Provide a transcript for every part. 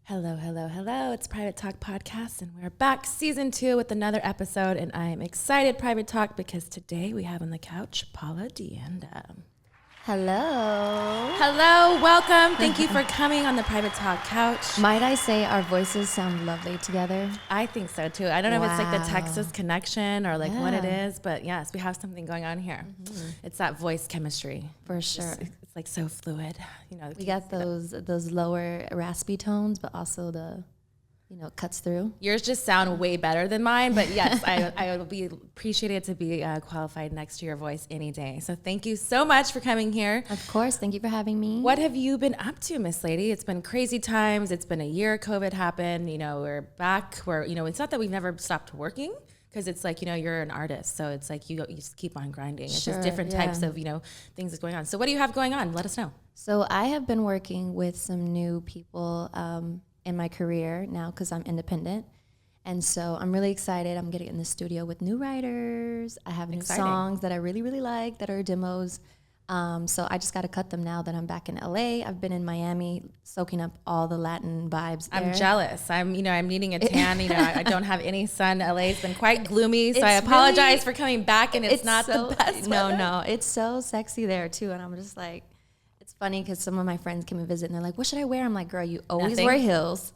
Hello, hello, hello. It's Private Talk Podcast, and we're back season 2 with another episode. And I am excited, Private Talk, because today we have on the couch Paula Deanda. Hello. Hello, welcome. Thank you for coming on the Private Talk couch. Might I say our voices sound lovely together? I think so too. I don't know if it's like the Texas connection or like what it is, but yes, we have something going on here. Mm-hmm. It's that voice chemistry. For sure. It's like so fluid. You know, we got those lower raspy tones, but also the, cuts through. Yours just sound way better than mine, but yes, I would be appreciated to be qualified next to your voice any day. So thank you so much for coming here. Of course, thank you for having me. What have you been up to, Miss Lady? It's been crazy times. It's been a year COVID happened. We're back. It's not that we've never stopped working, because it's like, you're an artist. So it's like you just keep on grinding. It's just different types of, things that's going on. So what do you have going on? Let us know. So I have been working with some new people in my career now because I'm independent. And so I'm really excited. I'm getting in the studio with new writers. I have new songs that I really, really like that are demos. So I just got to cut them now that I'm back in LA. I've been in Miami soaking up all the Latin vibes there. I'm jealous. I'm needing a tan. I don't have any sun. LA's been quite gloomy. So I apologize for coming back, and it's not the best weather. No, it's so sexy there too. And I'm just like, it's funny because some of my friends came and visit and they're like, what should I wear? I'm like, girl, you always wear heels.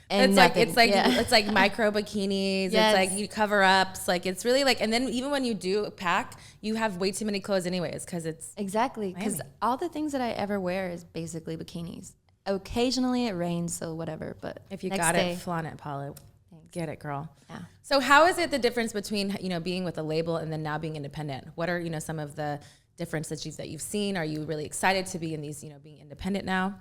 And it's like micro bikinis. Yes. It's like you cover ups. Like it's really like, and then even when you do pack, you have way too many clothes anyways because it's exactly because all the things that I ever wear is basically bikinis. Occasionally it rains, so whatever. But if you got it, flaunt it, Paula. Thanks. Get it, girl. Yeah. So how is it the difference between being with a label and then now being independent? What are some of the differences that you've seen? Are you really excited to be in these being independent now?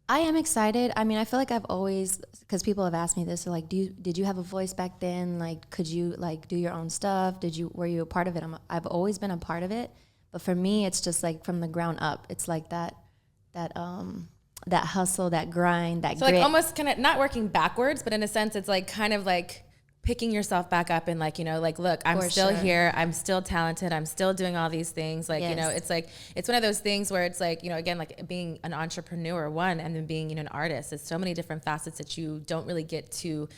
I am excited. I mean, I feel like I've always, because people have asked me this, so like, did you have a voice back then? Like, could you like do your own stuff? Were you a part of it? I've always been a part of it, but for me, it's just like from the ground up. It's like that hustle, that grind, that grit. Like almost kind of not working backwards, but in a sense, it's like kind of like picking yourself back up and like, look, I'm still here. I'm still talented. I'm still doing all these things. Like, it's like, it's one of those things where it's like, again, like being an entrepreneur, and then being, an artist. It's so many different facets that you don't really get to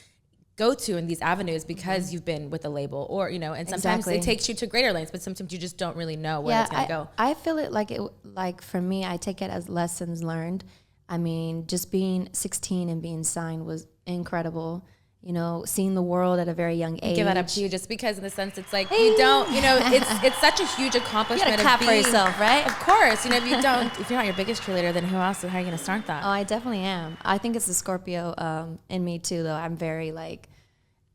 go to in these avenues because you've been with a label or, and sometimes it takes you to greater lengths, but sometimes you just don't really know where it's going to go. I feel it like for me, I take it as lessons learned. I mean, just being 16 and being signed was incredible. Seeing the world at a very young age. Give that up to you just because in the sense it's like you don't, it's such a huge accomplishment. You gotta clap for yourself, right? Of course. If you're not your biggest cheerleader, then how are you going to start that? Oh, I definitely am. I think it's the Scorpio in me too, though. I'm very like,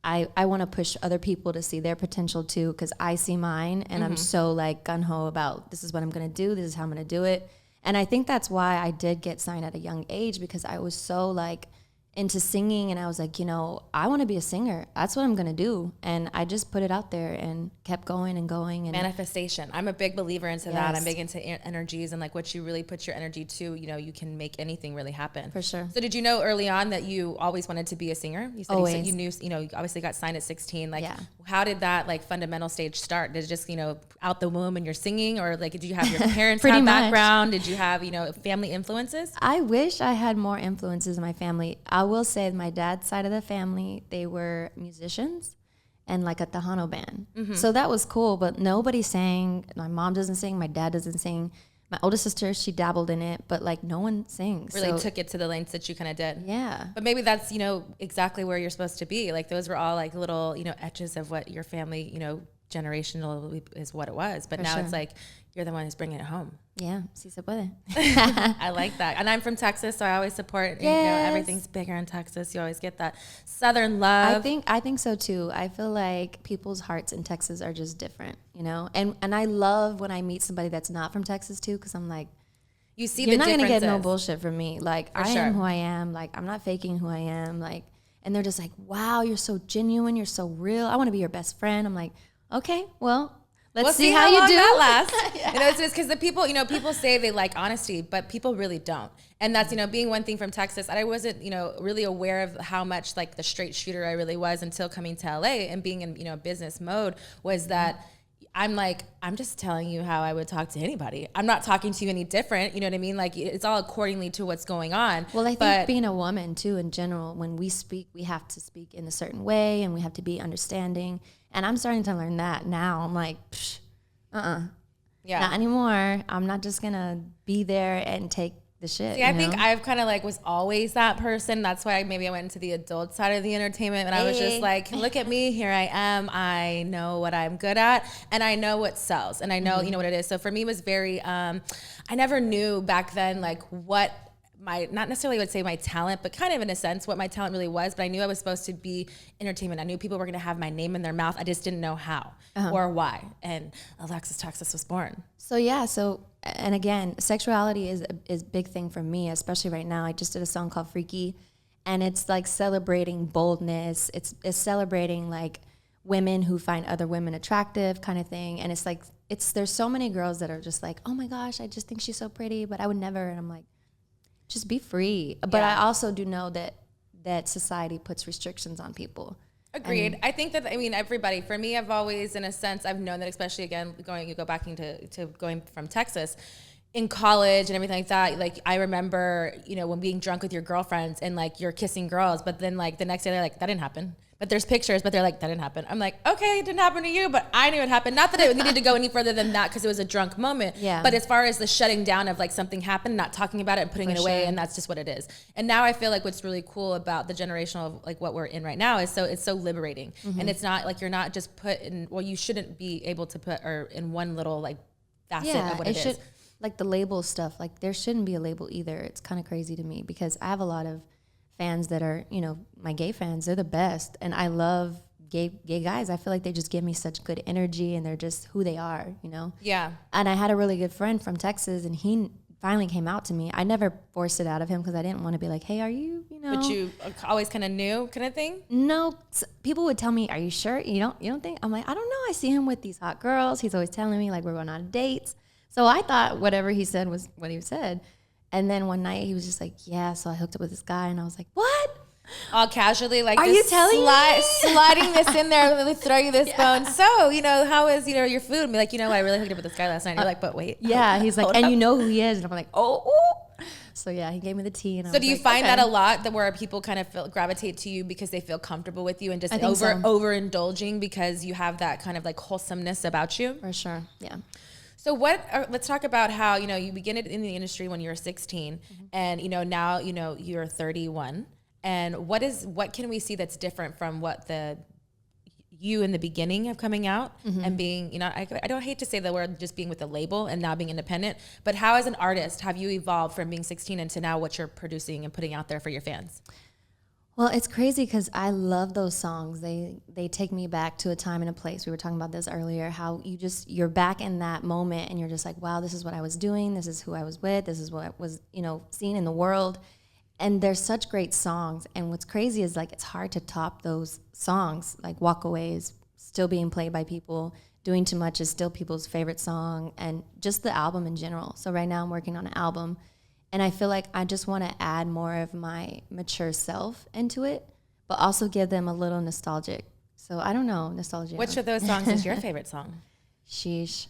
I want to push other people to see their potential too, because I see mine and I'm so like gung-ho about this is what I'm going to do. This is how I'm going to do it. And I think that's why I did get signed at a young age, because I was so like into singing, and I was like, I want to be a singer. That's what I'm going to do. And I just put it out there and kept going and going. And manifestation. I'm a big believer into that. I'm big into energies, and like what you really put your energy to, you can make anything really happen. For sure. So did you know early on that you always wanted to be a singer? You said always. You knew, you obviously got signed at 16. Like, how did that like fundamental stage start? Did it just, out the womb and you're singing, or like, did you have your parents have background? Did you have, family influences? I wish I had more influences in my family. I will say my dad's side of the family, they were musicians and like a Tejano band. Mm-hmm. So that was cool, but nobody sang. My mom doesn't sing. My dad doesn't sing. My older sister, she dabbled in it, but like no one sings. Really took it to the lengths that you kind of did. Yeah. But maybe that's, exactly where you're supposed to be. Like those were all like little, etches of what your family, generational is what it was. But now it's like, you're the one who's bringing it home. Yeah, si se puede. I like that. And I'm from Texas, so I always support, everything's bigger in Texas. You always get that Southern love. I think so too. I feel like people's hearts in Texas are just different, And I love when I meet somebody that's not from Texas too, because I'm like, you see, you're not going to get no bullshit from me. Like, I am who I am. Like, I'm not faking who I am. Like, and they're just like, wow, you're so genuine. You're so real. I want to be your best friend. I'm like, okay, well, let's see how you do. That lasts. It's just because the people, people say they like honesty, but people really don't. And that's, being one thing from Texas, I wasn't, really aware of how much like the straight shooter I really was until coming to LA and being in, business mode, was that I'm like, I'm just telling you how I would talk to anybody. I'm not talking to you any different. You know what I mean? Like, it's all accordingly to what's going on. Well, I think being a woman too, in general, when we speak, we have to speak in a certain way and we have to be understanding. And I'm starting to learn that now. I'm like, yeah, not anymore. I'm not just gonna be there and take the shit. See, I think I've kind of like was always that person. That's why maybe I went into the adult side of the entertainment, and I was just like, look at me, here I am. I know what I'm good at, and I know what sells, and I know you know what it is. So for me, it was very. I never knew back then like what my, not necessarily would say my talent, but kind of in a sense what my talent really was. But I knew I was supposed to be entertainment. I knew people were going to have my name in their mouth. I just didn't know how or why. And Alexis Texas was born. So yeah, and again, sexuality is a big thing for me, especially right now. I just did a song called Freaky, and it's like celebrating boldness. It's celebrating like women who find other women attractive kind of thing. And it's like, there's so many girls that are just like, oh my gosh, I just think she's so pretty, but I would never. And I'm like, just be free. But I also do know that society puts restrictions on people. Agreed. I think that, I mean, everybody, for me, I've always, in a sense, I've known that, especially again, you go back into going from Texas, in college and everything like that, like I remember, you know, when being drunk with your girlfriends and like you're kissing girls, but then like the next day they're like, that didn't happen. But there's pictures, but they're like, that didn't happen. I'm like, okay, it didn't happen to you, but I knew it happened. Not that it needed to go any further than that because it was a drunk moment. Yeah. But as far as the shutting down of like something happened, not talking about it and putting it away, and that's just what it is. And now I feel like what's really cool about the generational, like what we're in right now is it's so liberating. And it's not like you're not just put in, well, you shouldn't be able to put or in one little like facet of what it is. Like the label stuff, like there shouldn't be a label either. It's kind of crazy to me because I have a lot of fans that are, you know, my gay fans, they're the best. And I love gay guys. I feel like they just give me such good energy and they're just who they are, you know? Yeah. And I had a really good friend from Texas and he finally came out to me. I never forced it out of him because I didn't want to be like, hey, are you know? But you always kind of knew kind of thing? No. People would tell me, are you sure? You don't think? I'm like, I don't know. I see him with these hot girls. He's always telling me like we're going on dates. So I thought whatever he said was what he said. And then one night he was just like, yeah, so I hooked up with this guy. And I was like, what? All casually, like, are you telling me? Sliding this in there, let me throw you this bone. So, you know, how is, you know, your food? And be like, you know what, I really hooked up with this guy last night. And you're like, but wait. Yeah, he's like, and you know who he is. And I'm like, oh. So yeah, he gave me the tea. And so do you find that a lot, that where people kind of gravitate to you because they feel comfortable with you and just overindulging because you have that kind of like wholesomeness about you? For sure, yeah. So let's talk about how, you know, you begin it in the industry when you're 16 and, you know, now, you know, you're 31 and what can we see that's different from what you in the beginning of coming out and being, you know, I don't hate to say the word just being with a label and now being independent, but how as an artist have you evolved from being 16 into now what you're producing and putting out there for your fans? Well, it's crazy because I love those songs. They take me back to a time and a place. We were talking about this earlier, how you're back in that moment and you're just like, wow, this is what I was doing. This is who I was with. This is what I was, you know, seeing in the world. And there's such great songs. And what's crazy is like, it's hard to top those songs. Like Walk Away is still being played by people. Doing Too Much is still people's favorite song, and just the album in general. So right now I'm working on an album. And I feel like I just want to add more of my mature self into it, but also give them a little nostalgic. So I don't know, nostalgia. Which of those songs is your favorite song? Sheesh.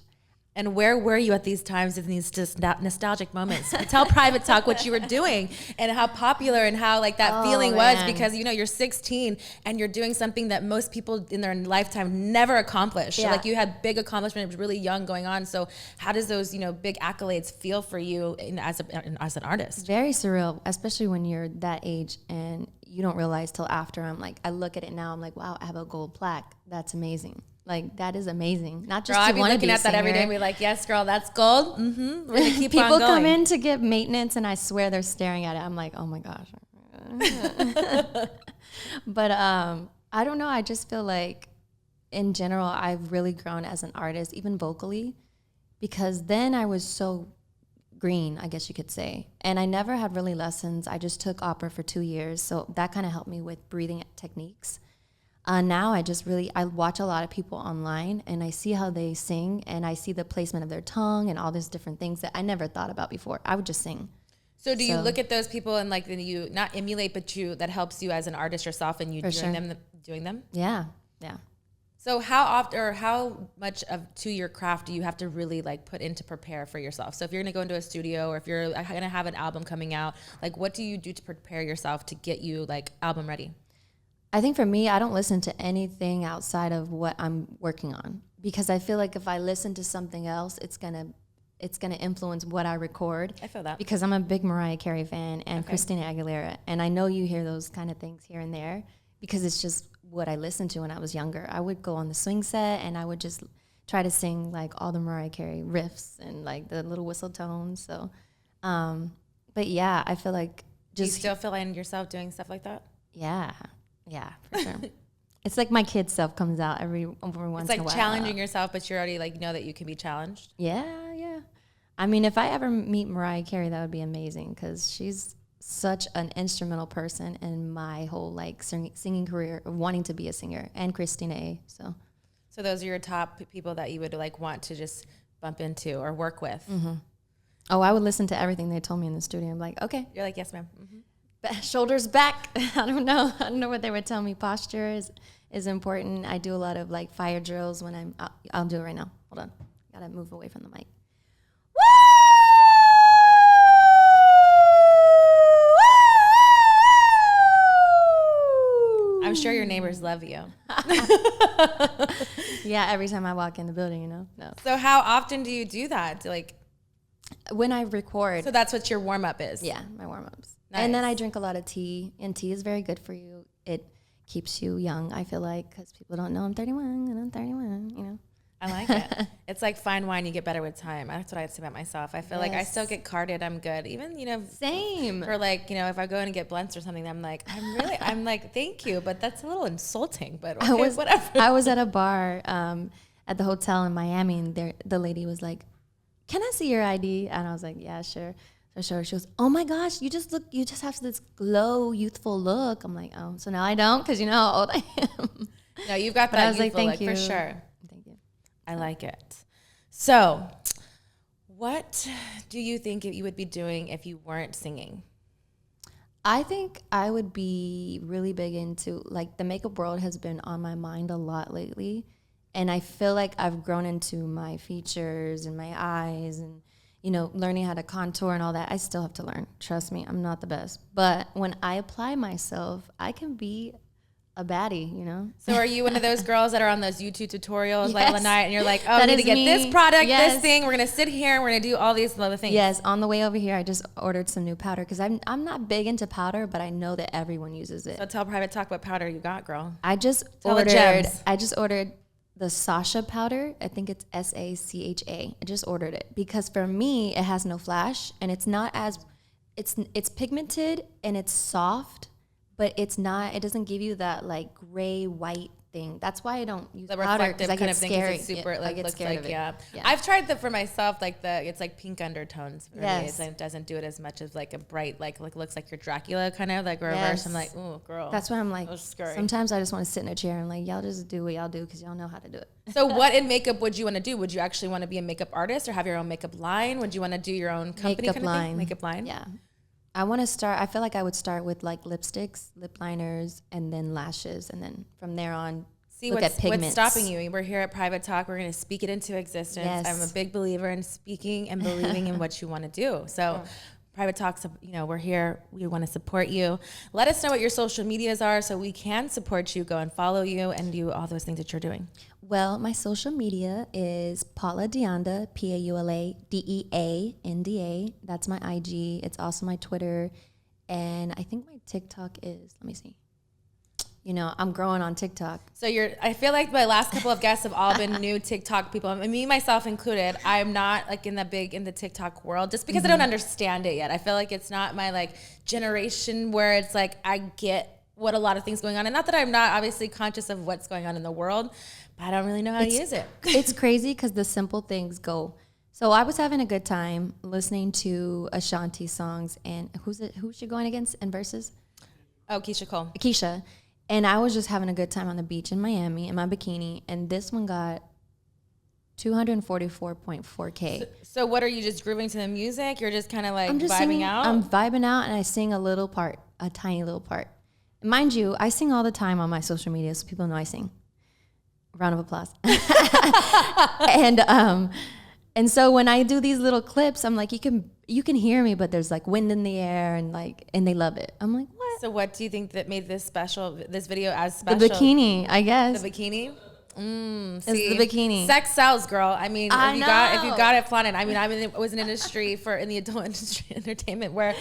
And where were you at these times in these just nostalgic moments? Tell Private Talk what you were doing and how popular and how like that feeling was, because you know you're 16 and you're doing something that most people in their lifetime never accomplished. Yeah. So, like you had big accomplishment, really young going on. So how does those, you know, big accolades feel for you as an artist? Very surreal, especially when you're that age and you don't realize till after. I look at it now, I'm like, wow, I have a gold plaque. That's amazing. Like, that is amazing. Not just girl, I'd be looking at that every day and be like, yes, girl, that's gold. We're going to keep people on going. Come in to get maintenance, and I swear they're staring at it. I'm like, oh, my gosh. But I don't know. I just feel like, in general, I've really grown as an artist, even vocally, because then I was so green, I guess you could say. And I never had really lessons. I just took opera for 2 years, so that kind of helped me with breathing techniques. Now I watch a lot of people online and I see how they sing and I see the placement of their tongue and all these different things that I never thought about before. I would just sing. So do you look at those people and like, then you not emulate, but that helps you as an artist yourself and you doing them? Yeah. Yeah. So how often or how much to your craft do you have to really like put in to prepare for yourself? So if you're going to go into a studio or if you're going to have an album coming out, like what do you do to prepare yourself to get you like album ready? I think for me, I don't listen to anything outside of what I'm working on, because I feel like if I listen to something else, it's gonna influence what I record. I feel that. Because I'm a big Mariah Carey fan and Christina Aguilera, and I know you hear those kind of things here and there because it's just what I listened to when I was younger. I would go on the swing set and I would just try to sing like all the Mariah Carey riffs and like the little whistle tones. So, but yeah, I feel like just. Do you still feel like yourself doing stuff like that? Yeah, for sure. It's like my kid self comes out every once in a while. It's like challenging yourself, but you're already like know that you can be challenged. Yeah. I mean, if I ever meet Mariah Carey, that would be amazing because she's such an instrumental person in my whole like singing career of wanting to be a singer, and Christina A. So those are your top people that you would like want to just bump into or work with. Mm-hmm. Oh, I would listen to everything they told me in the studio. I'm like, okay. You're like, yes, ma'am. Mm-hmm. Shoulders back. I don't know what they would tell me. Posture is important. I do a lot of like fire drills when I'll do it right now. Hold on. Gotta move away from the mic. I'm sure your neighbors love you. Yeah, every time I walk in the building, No. So how often do you do that? Like when I record. So that's what your warm up is. Yeah, my warm ups. Nice. And then I drink a lot of tea, and tea is very good for you. It keeps you young, I feel like, because people don't know I'm 31, and I'm 31, I like it. It's like fine wine, you get better with time. That's what I say about myself. I feel like I still get carded, I'm good. Even, Same. Or like, if I go in and get blunts or something, I'm like, I'm like, thank you, but that's a little insulting, but okay, whatever. I was at a bar at the hotel in Miami, and the lady was like, can I see your ID? And I was like, yeah, sure. So she goes, oh my gosh, you just have this glow, youthful look. I'm like, oh, so now I don't, because you know how old I am. No, you've got that youthful look for sure. Thank you. I like it. So what do you think you would be doing if you weren't singing? I think I would be really big into, like, the makeup world has been on my mind a lot lately. And I feel like I've grown into my features and my eyes and, learning how to contour and all that. I still have to learn. Trust me, I'm not the best. But when I apply myself, I can be a baddie, So are you one of those girls that are on those YouTube tutorials late at night and you're like, oh, we need to get this product, this thing. We're going to sit here and we're going to do all these other things. Yes. On the way over here, I just ordered some new powder because I'm not big into powder, but I know that everyone uses it. So tell Private Talk what powder you got, girl. I just ordered the Sasha powder. I think it's Sacha. I just ordered it because for me, it has no flash and it's not as, it's pigmented and it's soft, but it doesn't give you that like gray, white thing. That's why I don't use the powder reflective because I kind get of scared. Thing, super, I get looks scared like, of it. yeah. I've tried that for myself, like it's like pink undertones for me. It doesn't do it as much as like a bright, like looks like your Dracula kind of like reverse. Yes. I'm like, oh, girl. That's why I'm like, sometimes I just want to sit in a chair and like, y'all just do what y'all do because y'all know how to do it. So what in makeup would you want to do? Would you actually want to be a makeup artist or have your own makeup line? Would you want to do your own company makeup line? Makeup line? Yeah. I want to start, I feel like I would start with like lipsticks, lip liners, and then lashes. And then from there on, look at pigments. What's stopping you? We're here at Private Talk. We're going to speak it into existence. Yes. I'm a big believer in speaking and believing in what you want to do. So Private Talks, we're here. We want to support you. Let us know what your social medias are so we can support you, go and follow you, and do all those things that you're doing. Well, my social media is Paula Deanda, PaulaDeanda. That's my IG. It's also my Twitter. And I think my TikTok is, let me see. I'm growing on TikTok. So I feel like my last couple of guests have all been new TikTok people. I mean, me, myself included. I'm not like in the TikTok world just because I don't understand it yet. I feel like it's not my like generation where it's like I get what a lot of things going on. And not that I'm not obviously conscious of what's going on in the world, but I don't really know how to use it. It's crazy because the simple things go. So I was having a good time listening to Ashanti songs. And who's she going against in verses? Oh, Keisha Cole. Keisha. And I was just having a good time on the beach in Miami in my bikini. And this one got 244.4K. So what are you just grooving to the music? You're just kind of like vibing out? I'm vibing out and I sing a tiny little part. Mind you, I sing all the time on my social media so people know I sing. Round of applause. And so when I do these little clips, I'm like, you can hear me, but there's like wind in the air and they love it. I'm like, what? So what do you think that made this video as special? The bikini, I guess. The bikini? It's the bikini. Sex sells, girl. I mean, if you got it, flaunt it. I mean, I was in an industry in the adult industry entertainment where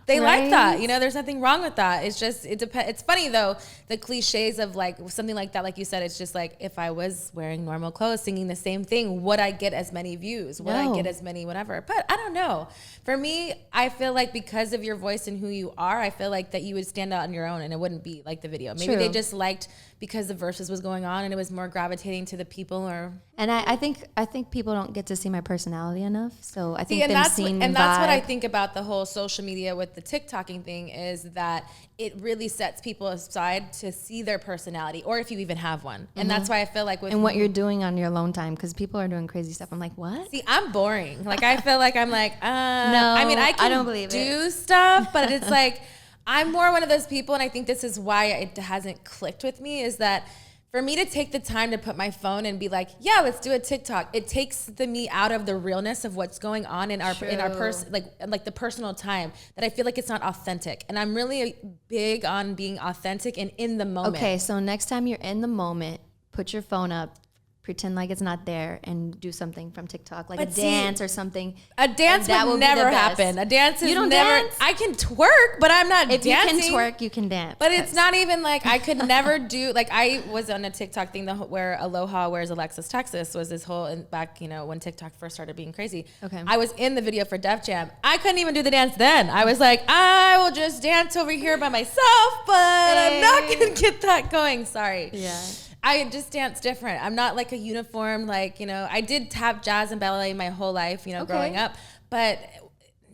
they like that. You know, there's nothing wrong with that. It's just, it depends. It's funny though, the cliches of like something like that, like you said, it's just like, if I was wearing normal clothes, singing the same thing, would I get as many views? Would I get as many whatever? But I don't know. For me, I feel like because of your voice and who you are, I feel like that you would stand out on your own and it wouldn't be like the video. Maybe they just liked because the verses was going on and it was more gravitating to the people or. And I think people don't get to see my personality enough. So I think that's what I think about the whole social media with the TikToking thing is that it really sets people aside to see their personality or if you even have one. And that's why I feel like and what you're doing on your alone time, because people are doing crazy stuff. I'm like, what? See, I'm boring. Like I feel like I'm like, no, I mean, I don't believe do stuff, but it's like, I'm more one of those people, and I think this is why it hasn't clicked with me, is that for me to take the time to put my phone and be like, yeah, let's do a TikTok, it takes me out of the realness of what's going on in our person, like the personal time, that I feel like it's not authentic. And I'm really big on being authentic and in the moment. Okay, so next time you're in the moment, put your phone up, pretend like it's not there, and do something from TikTok, like a dance or something. A dance would never happen. A dance is never. Dance? I can twerk, but I'm not dancing. If you can twerk, you can dance. But it's not even like I could never do. Like I was on a TikTok thing where Aloha wears Alexis, Texas was this whole back, when TikTok first started being crazy. Okay. I was in the video for Def Jam. I couldn't even do the dance then. I was like, I will just dance over here by myself, but I'm not gonna get that going. Sorry. Yeah. I just dance different. I'm not like a uniform, I did tap jazz and ballet my whole life, growing up. But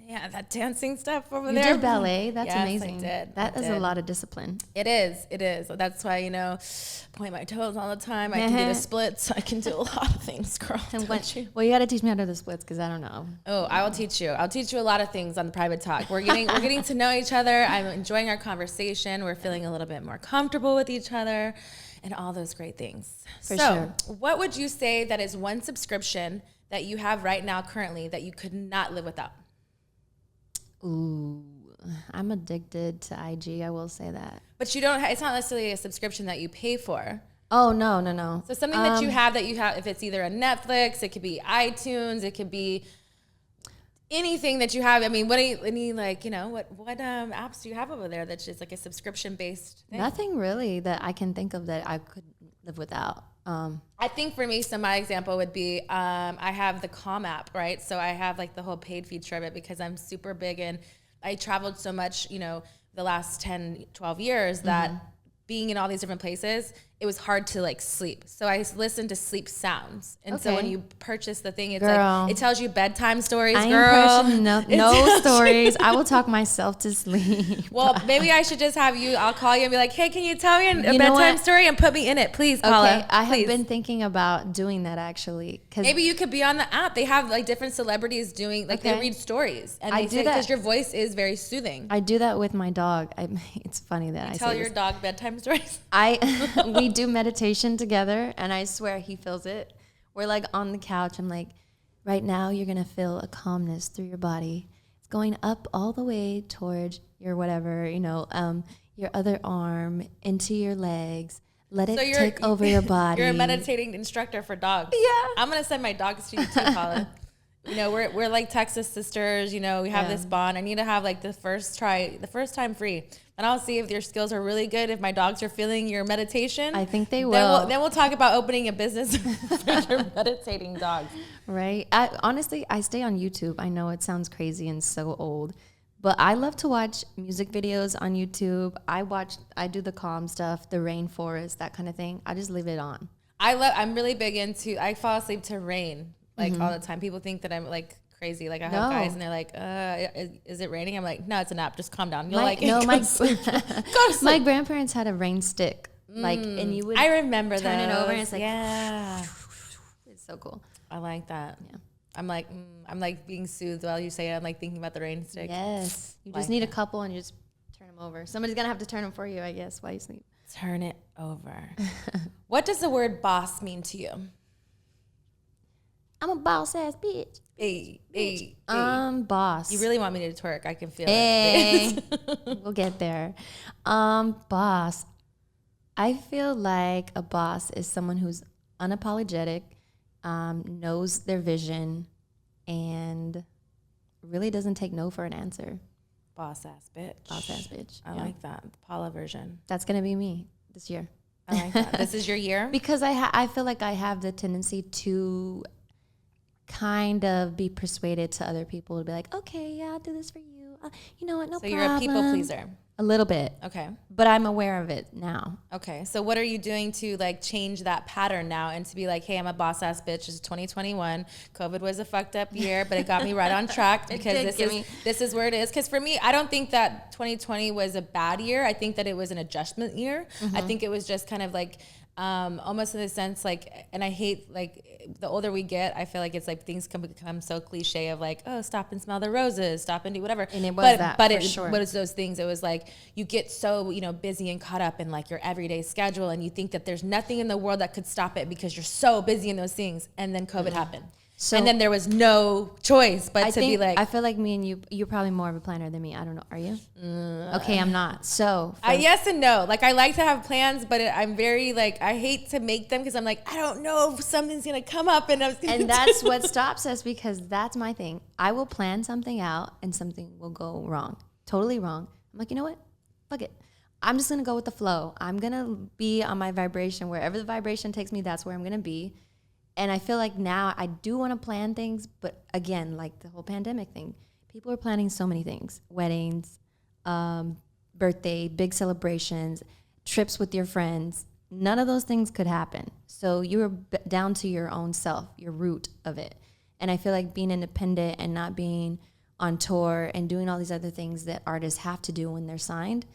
yeah, that dancing stuff over there. You did ballet? That's amazing. I did. That is a lot of discipline. It is. That's why, point my toes all the time. I can do the splits. I can do a lot of things, girl. Well, you got to teach me how to do the splits because I don't know. Oh, I will teach you. I'll teach you a lot of things on the private talk. We're getting to know each other. I'm enjoying our conversation. We're feeling a little bit more comfortable with each other. And all those great things. For sure. What would you say that is one subscription that you have right now currently that you could not live without? Ooh, I'm addicted to IG. I will say that. But you don't. It's not necessarily a subscription that you pay for. Oh, no. So something that you have, if it's either a Netflix, it could be iTunes, it could be anything that you have. I mean, what apps do you have over there that's just like a subscription based thing? Nothing really that I can think of that I could live without. I think for me, my example would be I have the Calm app, right? So I have like the whole paid feature of it because I'm super big and I traveled so much, the last 10, 12 years that being in all these different places, it was hard to like sleep. So I listened to sleep sounds. And so when you purchase the thing, it's like, it tells you bedtime stories, girl. No stories. I will talk myself to sleep. Well, maybe I should just have you, I'll call you and be like, hey, can you tell me a bedtime story and put me in it, please, Paula? Okay, I have been thinking about doing that actually. Maybe you could be on the app. They have like different celebrities doing, like they read stories. And they say, because your voice is very soothing. I do that with my dog. It's funny that I tell your dog bedtime stories. We do meditation together and I swear he feels it. We're like on the couch. I'm like, right now you're gonna feel a calmness through your body. It's going up all the way towards your whatever, your other arm into your legs. Let it take over your body. You're a meditating instructor for dogs. Yeah. I'm gonna send my dogs to you too, Paula. We're like Texas sisters, we have this bond. I need to have like the first time free. And I'll see if your skills are really good. If my dogs are feeling your meditation, I think they will. Then we'll talk about opening a business for your meditating dogs. Right. Honestly, I stay on YouTube. I know it sounds crazy and so old, but I love to watch music videos on YouTube. I do the calm stuff, the rainforest, that kind of thing. I just leave it on. I'm really big into, I fall asleep to rain all the time. People think that I'm like crazy. Like I have guys and they're like, is it raining? I'm like, no, it's an app. Just calm down. My grandparents had a rain stick. And you would I remember turn it over and it's like, yeah. It's so cool. I like that. Yeah. I'm like being soothed while you say it. I'm like thinking about the rain stick. Yes. You just need a couple and you just turn them over. Somebody's going to have to turn them for you, I guess, while you sleep. Turn it over. What does the word boss mean to you? I'm a boss ass bitch. Hey. Boss. You really want me to twerk? I can feel it. We'll get there. Boss. I feel like a boss is someone who's unapologetic, knows their vision, and really doesn't take no for an answer. Boss ass bitch. Boss ass bitch. I like that. The Paula version. That's gonna be me this year. I like that. This is your year? Because I feel like I have the tendency to kind of be persuaded to other people to be like, okay, yeah, I'll do this for you. You know what? No problem. So you're a people pleaser. A little bit. Okay. But I'm aware of it now. Okay. So what are you doing to like change that pattern now and to be like, hey, I'm a boss ass bitch. It's 2021. COVID was a fucked up year, but it got me right on track because this is where it is. Because for me, I don't think that 2020 was a bad year. I think that it was an adjustment year. Mm-hmm. I think it was just kind of like almost in the sense like, and I hate like the older we get, I feel like it's like things can become so cliche of like, oh, stop and smell the roses, stop and do whatever. And it was but it was those things. It was like you get so busy and caught up in like your everyday schedule, and you think that there's nothing in the world that could stop it because you're so busy in those things. And then COVID happened. So, and then there was no choice but to be like. I feel like me and you're probably more of a planner than me. I don't know. Are you? Okay, I'm not. So. Yes and no. Like I like to have plans, but I'm very like, I hate to make them because I'm like, I don't know if something's going to come up and that's what stops us, because that's my thing. I will plan something out and something will go wrong. Totally wrong. I'm like, you know what? Fuck it. I'm just going to go with the flow. I'm going to be on my vibration. Wherever the vibration takes me, that's where I'm going to be. And I feel like now I do want to plan things, but again, like the whole pandemic thing, people are planning so many things: weddings, birthday, big celebrations, trips with your friends. None of those things could happen. So you're down to your own self, your root of it. And I feel like being independent and not being on tour and doing all these other things that artists have to do when they're signed,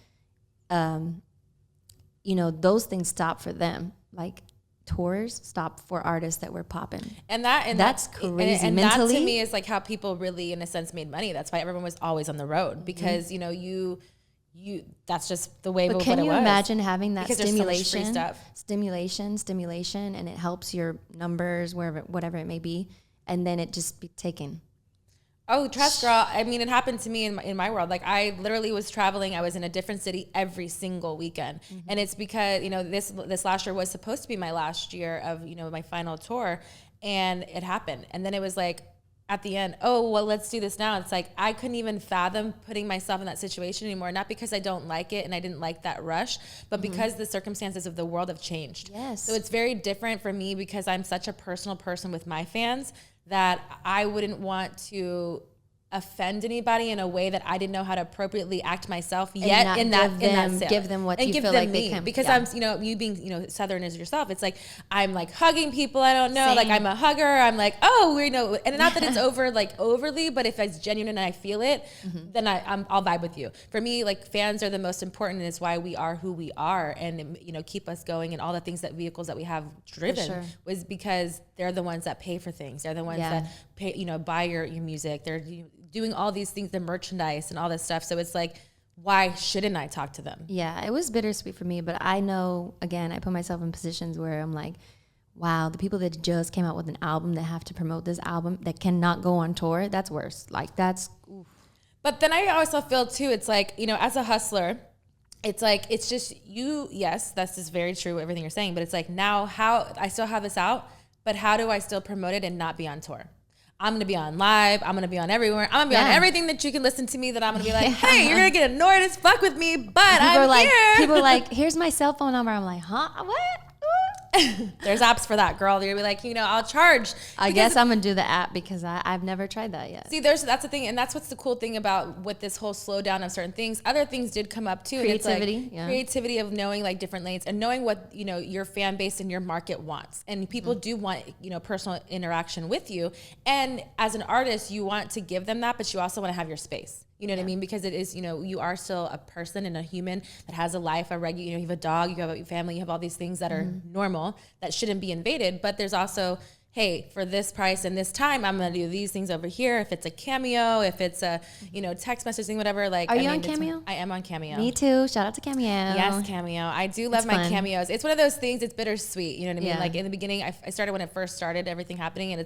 those things stop for them. Like, tours stop for artists that were popping, and that's crazy. And mentally, that to me is like how people really, in a sense, made money. That's why everyone was always on the road, because you that's just the way. But can you imagine having that because stimulation, and it helps your numbers whatever it may be, and then it just be taken. Oh, trust, girl. I mean, it happened to me in my world. Like, I literally was traveling. I was in a different city every single weekend. Mm-hmm. And it's because, this last year was supposed to be my last year of, my final tour. And it happened. And then it was like, at the end, oh, well, let's do this now. It's like, I couldn't even fathom putting myself in that situation anymore. Not because I don't like it and I didn't like that rush, but because the circumstances of the world have changed. Yes. So it's very different for me because I'm such a personal person with my fans that I wouldn't want to offend anybody in a way that I didn't know how to appropriately act myself yet in that sale. Give them what you feel like they can. Because I'm, you being, Southern as yourself, it's like, I'm like hugging people I don't know. Same. Like I'm a hugger. I'm like, oh, and not that it's overly, but if it's genuine and I feel it, then I'll vibe with you. For me, like fans are the most important, and it's why we are who we are, and keep us going, and all the things vehicles that we have driven was because they're the ones that pay for things. They're the ones that pay, buy your music. They're doing all these things, the merchandise and all this stuff. So it's like, why shouldn't I talk to them? Yeah, it was bittersweet for me, but I know, again, I put myself in positions where I'm like, wow, the people that just came out with an album that have to promote this album that cannot go on tour, that's worse. Like, that's, oof. But then I also feel too, it's like, as a hustler, it's like, it's just you, yes, that's just very true, everything you're saying, but it's like, now how, I still have this out, but how do I still promote it and not be on tour? I'm going to be on live. I'm going to be on everywhere. I'm going to be on everything that you can listen to me, that I'm going to be like, hey, you're going to get annoyed as fuck with me, but I'm here. People are like, here's my cell phone number. I'm like, huh? What? There's apps for that, girl. You're going to be like, I'll charge. I guess I'm going to do the app because I've never tried that yet. See, that's the thing. And that's what's the cool thing about with this whole slowdown of certain things. Other things did come up too. Creativity. And it's like creativity of knowing like different lanes and knowing what, your fan base and your market wants. And people do want, personal interaction with you. And as an artist, you want to give them that, but you also want to have your space. You know what I mean? Because it is, you are still a person and a human that has a life, you have a dog, you have a family, you have all these things that are normal that shouldn't be invaded. But there's also, hey, for this price and this time, I'm going to do these things over here. If it's a Cameo, if it's a, text messaging, whatever. Like, are you on Cameo? I am on Cameo. Me too. Shout out to Cameo. Yes, Cameo. I do love my cameos. It's one of those things. It's bittersweet. You know what I mean? Like in the beginning, I started when it first started, everything happening, and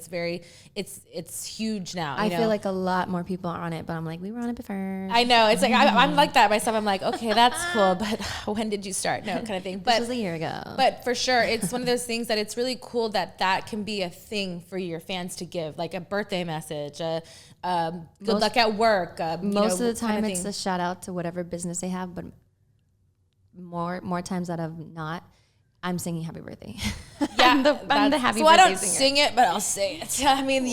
it's huge now. I feel like a lot more people are on it, but I'm like, we were on it before. I know. It's like I'm like that myself. I'm like, okay, that's cool, but when did you start? No, kind of thing. But this was a year ago. But for sure, it's one of those things that it's really cool that can be a thing for your fans to give, like a birthday message, good luck at work. Most of the time, it's a shout out to whatever business they have, but more times out of not, I'm singing happy birthday. Yeah, I'm the happy birthday singer. So I don't sing it, but I'll say it. I mean,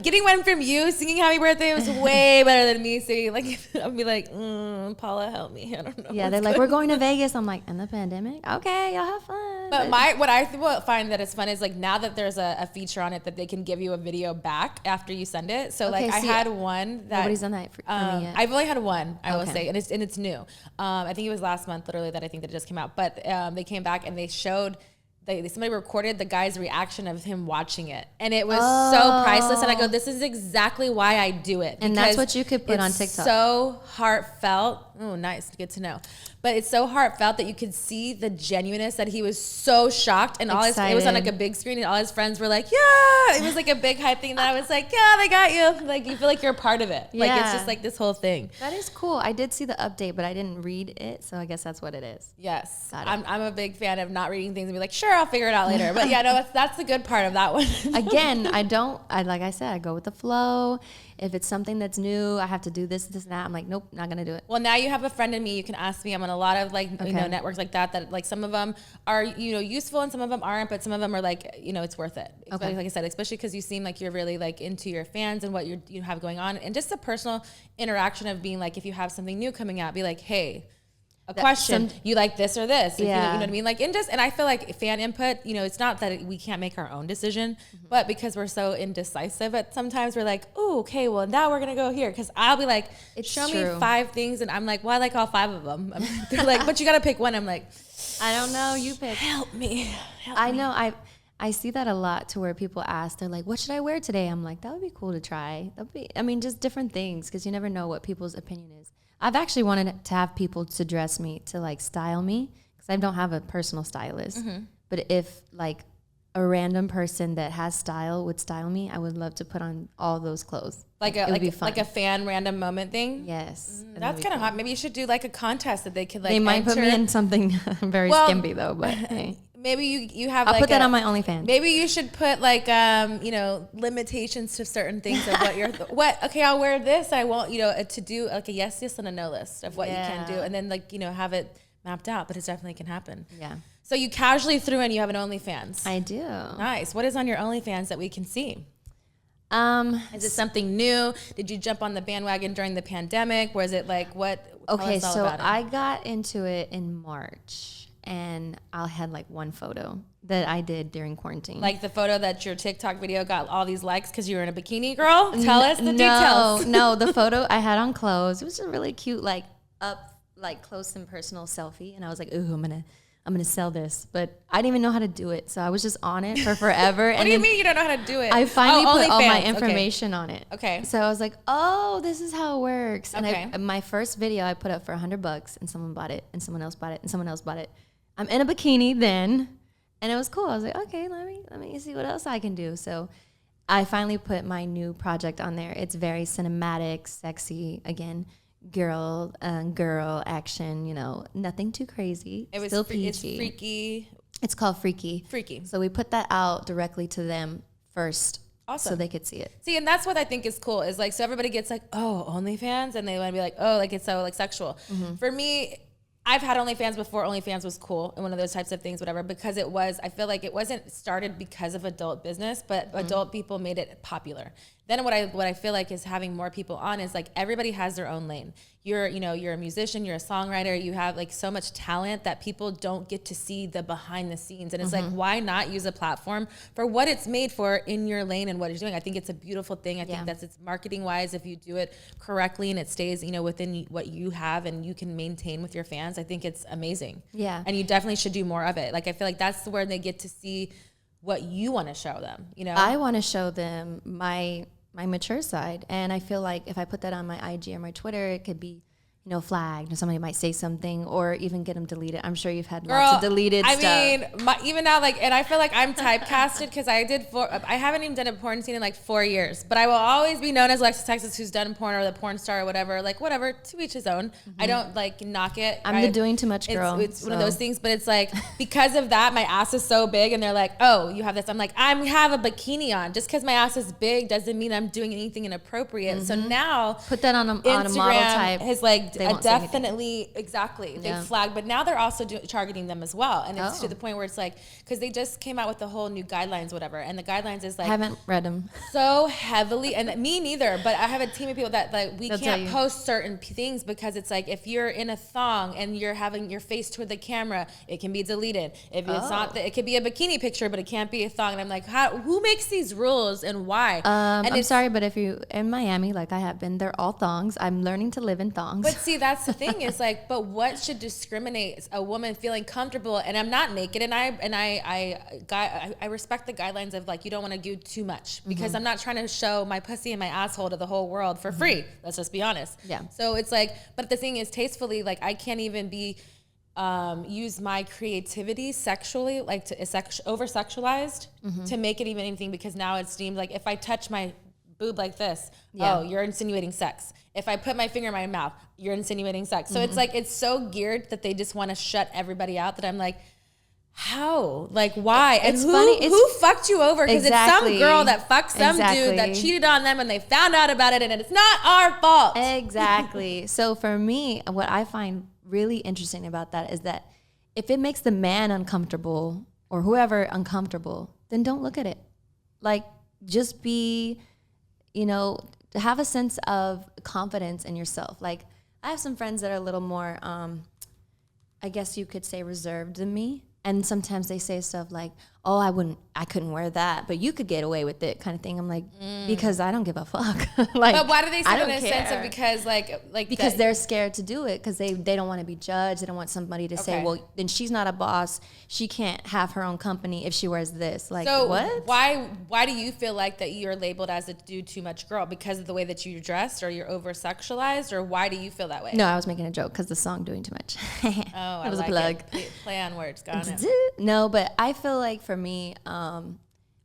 getting one from you singing happy birthday was way better than me singing. Like, I'll be like, Paula, help me. I don't know. Yeah, they're like, we're going to Vegas. I'm like, in the pandemic? Okay, y'all have fun. But what I find that is fun is like now that there's a feature on it that they can give you a video back after you send it. So I had one that nobody's done that for me yet. I've only had one, I will say, and it's new. I think it was last month, literally, that I think that it just came out. But they came back and they showed. Somebody recorded the guy's reaction of him watching it, and it was so priceless. And I go, this is exactly why I do it. And that's what you could put on TikTok. So heartfelt. Oh, nice. Good to know. But it's so heartfelt that you could see the genuineness that he was so shocked, and it was on like a big screen, and all his friends were like, yeah, it was like a big hype thing that I was like, yeah, they got you. Like, you feel like you're a part of it. Like, it's just like this whole thing. That is cool. I did see the update, but I didn't read it. So I guess that's what it is. Yes. I'm a big fan of not reading things and be like, sure, I'll figure it out later. But yeah, no, that's the good part of that one. Again, like I said, I go with the flow. If it's something that's new, I have to do this, and that. I'm like, nope, not going to do it. Well, now you have a friend in me. You can ask me. I'm on a lot of networks like that like some of them are, useful and some of them aren't, but some of them are like, it's worth it. Okay. Like I said, especially because you seem like you're really like into your fans and what you have going on, and just the personal interaction of being like, if you have something new coming out, be like, hey, question, you like this or this? You know what I mean? Like, and I feel like fan input, it's not that we can't make our own decision, but because we're so indecisive at sometimes we're like, oh, okay, well now we're going to go here. Cause I'll be like, show me 5 things. And I'm like, well, I like all 5 of them. They're like, but you got to pick one. I'm like, I don't know. You pick. Help me. I know. I see that a lot to where people ask, they're like, what should I wear today? I'm like, that would be cool to try. Just different things. Cause you never know what people's opinion is. I've actually wanted to have people to dress me, to like style me, because I don't have a personal stylist. Mm-hmm. But if like a random person that has style would style me, I would love to put on all those clothes. Like a fan random moment thing? Yes. That's kind of hot. Maybe you should do like a contest that they could like They might put me in something very skimpy though, but hey. Maybe you have. I'll put that on my OnlyFans. Maybe you should put like limitations to certain things of what you're. Okay, I'll wear this. I won't. To do like a yes and a no list of what you can do, and then have it mapped out. But it definitely can happen. Yeah. So you casually threw in. You have an OnlyFans. I do. Nice. What is on your OnlyFans that we can see? Is it something new? Did you jump on the bandwagon during the pandemic? Was it like what? Okay, so I got into it in March. And I had like one photo that I did during quarantine. Like the photo that your TikTok video got all these likes because you were in a bikini, girl? Tell us the details. No, the photo I had on clothes. It was a really cute, like up, like close and personal selfie. And I was like, ooh, I'm gonna sell this. But I didn't even know how to do it. So I was just on it for forever. What do you mean you don't know how to do it? I finally put all my information on it. Okay. So I was like, oh, this is how it works. And my first video I put up for $100 and someone bought it and someone else bought it and someone else bought it. I'm in a bikini then, and it was cool. I was like, okay, let me see what else I can do. So I finally put my new project on there. It's very cinematic, sexy, again, girl action, nothing too crazy. It was still PG. It's freaky. It's called Freaky. Freaky. So we put that out directly to them first. Awesome. So they could see it. See, and that's what I think is cool is like, so everybody gets like, oh, OnlyFans, and they want to be like, oh, like it's so like sexual. Mm-hmm. For me, I've had OnlyFans before OnlyFans was cool and one of those types of things, whatever, because I feel like it wasn't started because of adult business, but adult people made it popular. Then what I feel like is having more people on is like everybody has their own lane. You're a musician, you're a songwriter, you have like so much talent that people don't get to see the behind the scenes. And it's like, why not use a platform for what it's made for in your lane and what you're doing? I think it's a beautiful thing. I think it's marketing wise, if you do it correctly and it stays, within what you have and you can maintain with your fans, I think it's amazing. Yeah. And you definitely should do more of it. Like, I feel like that's where they get to see what you want to show them, you know? I want to show them my mature side. And I feel like if I put that on my IG or my Twitter, it could be, you know, flagged, and somebody might say something or even get them deleted. I'm sure you've had lots of deleted stuff. I mean, even now, like, and I feel like I'm typecasted because I haven't even done a porn scene in like 4 years, but I will always be known as Alexis Texas, who's done porn, or the porn star or whatever, like whatever, to each his own. I don't like knock it. I'm the doing too much girl. It's one of those things, but it's like, because of that, my ass is so big and they're like, oh, you have this. I'm like, I have a bikini on. Just because my ass is big doesn't mean I'm doing anything inappropriate. So now put that on a model type. Has like definitely, exactly. They flagged, but now they're also targeting them as well. And it's to the point where it's like, because they just came out with the whole new guidelines, whatever. And the guidelines is like, I haven't read them so heavily, and me neither, but I have a team of people that like, we can't post certain things because it's like, if you're in a thong and you're having your face toward the camera, it can be deleted. If it's not, it could be a bikini picture, but it can't be a thong. And I'm like, who makes these rules and why? And I'm sorry, but if you in Miami, like I have been, they're all thongs. I'm learning to live in thongs. But see, that's the thing. It's like, but what should discriminate a woman feeling comfortable? And I'm not naked, and I respect the guidelines of like, you don't want to do too much, because I'm not trying to show my pussy and my asshole to the whole world for free. Let's just be honest. Yeah. So it's like, but the thing is, tastefully, like I can't even be use my creativity sexually, like to over sexualized to make it even anything, because now it's deemed like, if I touch my boob like this, oh, you're insinuating sex. If I put my finger in my mouth, you're insinuating sex. So it's like, it's so geared that they just want to shut everybody out, that I'm like, how? Like, why? And who fucked you over? Because it's some girl that fucked some dude that cheated on them, and they found out about it, and it's not our fault. Exactly. So for me, what I find really interesting about that is that if it makes the man uncomfortable or whoever uncomfortable, then don't look at it. Like, just be, you know, to have a sense of confidence in yourself. Like, I have some friends that are a little more, I guess you could say, reserved than me. And sometimes they say stuff like, oh, I couldn't wear that, but you could get away with it, kind of thing. I'm like, because I don't give a fuck. Like, but why do they say it in a sense of, because they're scared to do it, because they don't want to be judged. They don't want somebody to say, well, then she's not a boss. She can't have her own company if she wears this. Like, so what? Why do you feel like that you're labeled as a do too much girl? Because of the way that you dressed, or you're over sexualized, or why do you feel that way? No, I was making a joke because the song Doing Too Much. Oh, it was a plug. Play on words. Got it. No, but I feel like for me,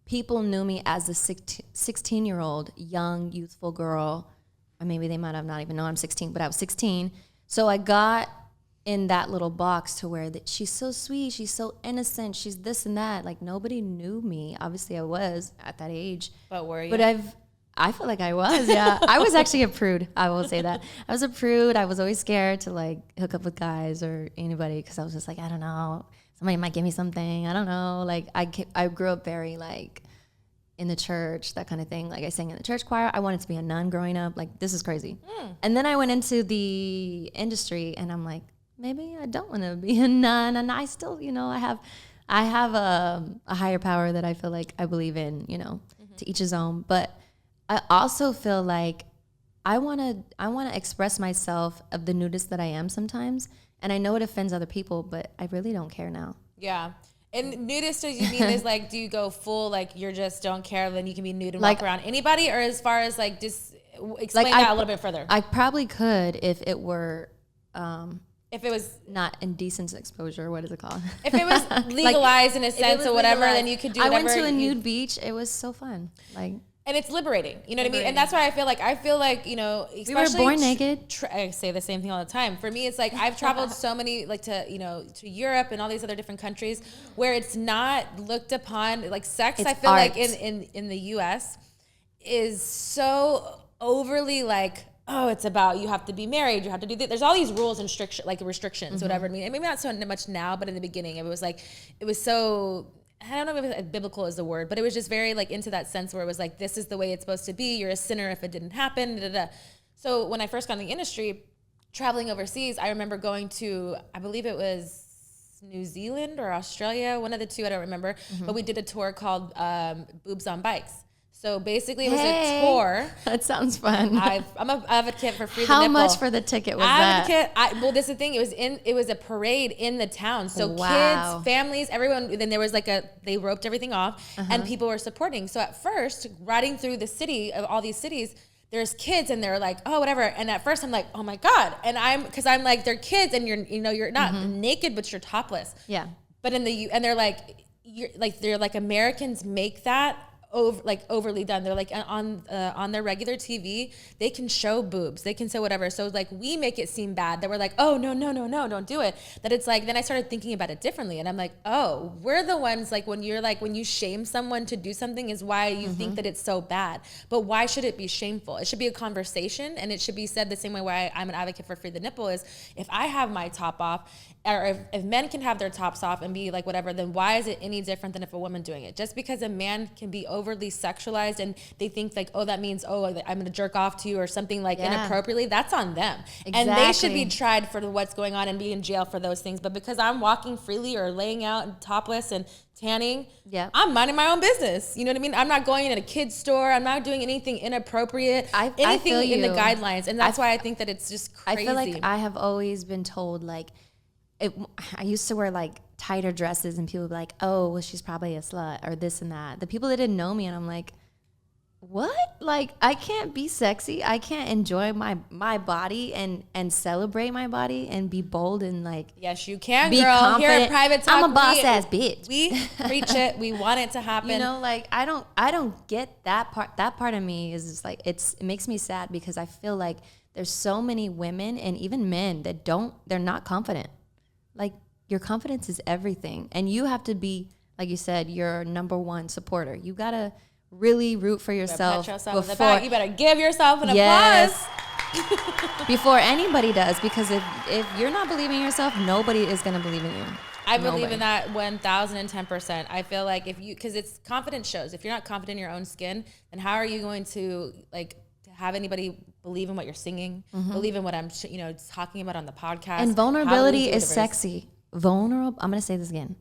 people knew me as a 16-year-old, young, youthful girl. Or maybe they might have not even known I'm 16, but I was 16. So I got in that little box to where that she's so sweet, she's so innocent, she's this and that. Like, nobody knew me. Obviously, I was at that age. But were you? But I feel like I was, yeah. I was actually a prude. I will say that. I was a prude. I was always scared to like hook up with guys or anybody, because I was just like, I don't know. Somebody might give me something. I don't know. Like, I grew up very like in the church, that kind of thing. Like, I sang in the church choir. I wanted to be a nun growing up. Like, this is crazy. And then I went into the industry, and I'm like, maybe I don't want to be a nun. And I still, you know, I have a higher power that I feel like I believe in, you know, to each his own. But I also feel like I want to express myself of the nudist that I am sometimes. And I know it offends other people, but I really don't care now. Yeah. And nudist, you mean, is like, do you go full, like, you just don't care, then you can be nude and walk around anybody? Or as far as, like, just explain that a little bit further. I probably could if it were... if it was... Not indecent exposure, what is it called? If it was legalized in a sense or whatever, then you could do whatever. I went to a nude beach. It was so fun. Like... And it's liberating, you know what I mean? And that's why I feel like, you know, especially... We were born naked. I say the same thing all the time. For me, it's like, I've traveled so many, like to, you know, to Europe and all these other different countries where it's not looked upon, like sex, I feel like in the US is so overly like, oh, it's about, you have to be married, you have to do this. There's all these rules and restrictions, whatever. I mean, and maybe not so much now, but in the beginning, it was like, it was so... I don't know if biblical is the word, but it was just very like into that sense where it was like, this is the way it's supposed to be. You're a sinner if it didn't happen. Da, da, da. So when I first got in the industry, traveling overseas, I remember going to, I believe it was New Zealand or Australia, one of the two, I don't remember. But we did a tour called Boobs on Bikes. So basically, it was a tour. That sounds fun. I'm an advocate for free the How nipple. much for the ticket was that? Well, this is the thing. It was a parade in the town. So kids, families, everyone. Then there was they roped everything off, and people were supporting. So at first, riding through the city of all these cities, there's kids, and they're like, oh, whatever. And at first, I'm like, oh my god. And I'm like, they're kids, and you're not naked, but you're topless. Yeah. But and they're like, they're like, Americans make that overly done. They're like on their regular TV, they can show boobs, they can say whatever. So like we make it seem bad that we're like, oh no, don't do it. That it's like, then I started thinking about it differently, and I'm like, oh, we're the ones like when you shame someone to do something is why you think that it's so bad. But why should it be shameful? It should be a conversation, and it should be said the same way why I'm an advocate for free the nipple is if I have my top off, or if men can have their tops off and be like whatever, then why is it any different than if a woman doing it? Just because a man can be overly sexualized and they think like, oh, that means, oh, I'm going to jerk off to you or something like inappropriately, that's on them. Exactly. And they should be tried for what's going on and be in jail for those things. But because I'm walking freely or laying out topless and tanning, I'm minding my own business. You know what I mean? I'm not going in a kid's store. I'm not doing anything inappropriate, anything in the guidelines. And that's why I think that it's just crazy. I feel like I have always been told like, I used to wear like tighter dresses and people would be like, oh, well, she's probably a slut or this and that. The people that didn't know me, and I'm like, what? Like, I can't be sexy. I can't enjoy my body and celebrate my body and be bold and like, yes, you can, be girl. confident. Here at Private Talk, I'm a boss ass bitch. We preach it. We want it to happen. You know, like I don't get that part. That part of me is just like, it makes me sad because I feel like there's so many women and even men that they're not confident. Like, your confidence is everything. And you have to be, like you said, your number one supporter. You got to really root for yourself. You better give yourself an applause. Before anybody does. Because if you're not believing in yourself, nobody is going to believe in you. I believe in that 1,010%. I feel like because it's confidence shows. If you're not confident in your own skin, then how are you going to have anybody believe in what you're singing, believe in what I'm, talking about on the podcast. And vulnerability is sexy. I'm going to say this again.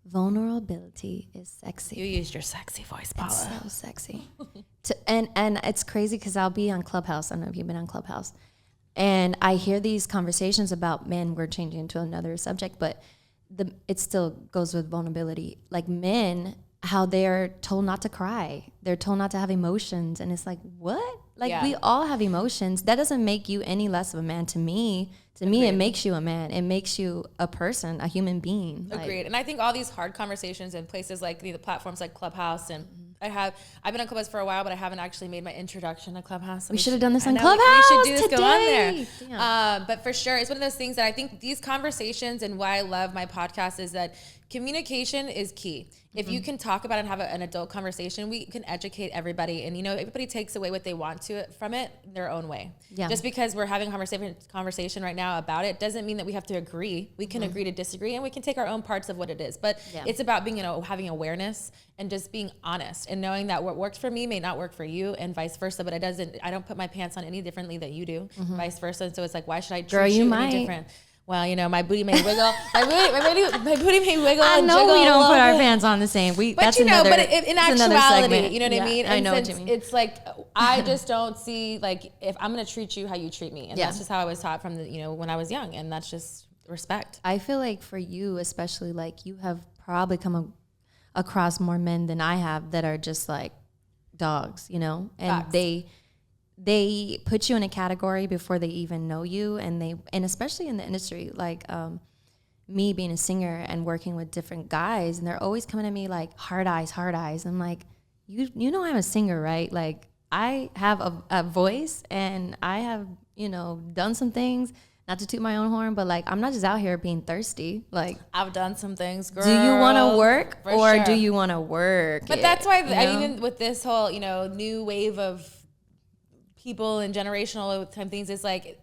Vulnerability is sexy. You used your sexy voice, Paula. It's so sexy. And it's crazy because I'll be on Clubhouse. I don't know if you've been on Clubhouse. And I hear these conversations about men. We're changing into another subject, but it still goes with vulnerability. Like men, how they're told not to cry. They're told not to have emotions. And it's like, what? Like, we all have emotions. That doesn't make you any less of a man to me. To me, it makes you a man. It makes you a person, a human being. Agreed. And I think all these hard conversations in places like the platforms like Clubhouse, and I've been on Clubhouse for a while, but I haven't actually made my introduction to Clubhouse. We should have done this on Clubhouse. We should do this, today. Go on there. But for sure, it's one of those things that I think these conversations, and why I love my podcast, is that communication is key. If you can talk about it and have an adult conversation, we can educate everybody. And, everybody takes away what they want from it their own way. Yeah. Just because we're having a conversation right now about it doesn't mean that we have to agree. We can agree to disagree, and we can take our own parts of what it is. But it's about being, having awareness and just being honest and knowing that what works for me may not work for you, and vice versa. But I don't put my pants on any differently than you do, vice versa. And so it's like, why should I treat you any different? Well, my booty may wiggle. My booty may wiggle. I know we don't put our pants on the same. But in actuality, you know what I mean? I know what you mean. It's like, I just don't see, like, if I'm going to treat you how you treat me. And that's just how I was taught from when I was young. And that's just respect. I feel like for you, especially, like, you have probably come across more men than I have that are just like dogs, and Facts. They put you in a category before they even know you, and especially in the industry, like me being a singer and working with different guys, and they're always coming at me like hard eyes. I'm like, you know I'm a singer, right? Like, I have a voice, and I have done some things. Not to toot my own horn, but like, I'm not just out here being thirsty. Like, I've done some things, girl. Do you want to work, or do you want to work? But that's why even with this whole new wave of people and generational type things, is like,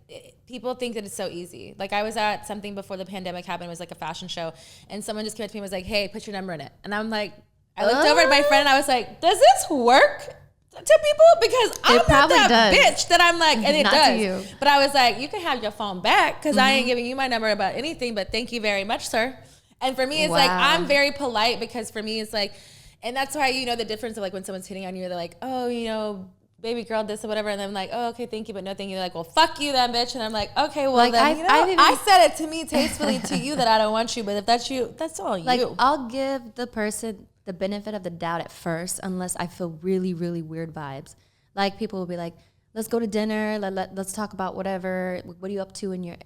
people think that it's so easy. Like, I was at something before the pandemic happened. It was like a fashion show, and someone just came up to me and was like, hey, put your number in it. And I'm like, I looked over at my friend and I was like, does this work to people? Because I'm not that bitch that I'm like, and it does. But I was like, you can have your phone back, because I ain't giving you my number about anything, but thank you very much, sir. And for me, it's like, I'm very polite, because for me, it's like, And that's why, the difference of like when someone's hitting on you, they're like, oh, baby girl, this or whatever. And I'm like, oh, okay, thank you, but no thank you. They're like, well, fuck you then, bitch. And I'm like, okay, well, like, then, I said it to me tastefully to you that I don't want you, but if that's you, that's all like, you. I'll give the person the benefit of the doubt at first, unless I feel really, really weird vibes. Like, people will be like, let's go to dinner. Let's talk about whatever. What are you up to in your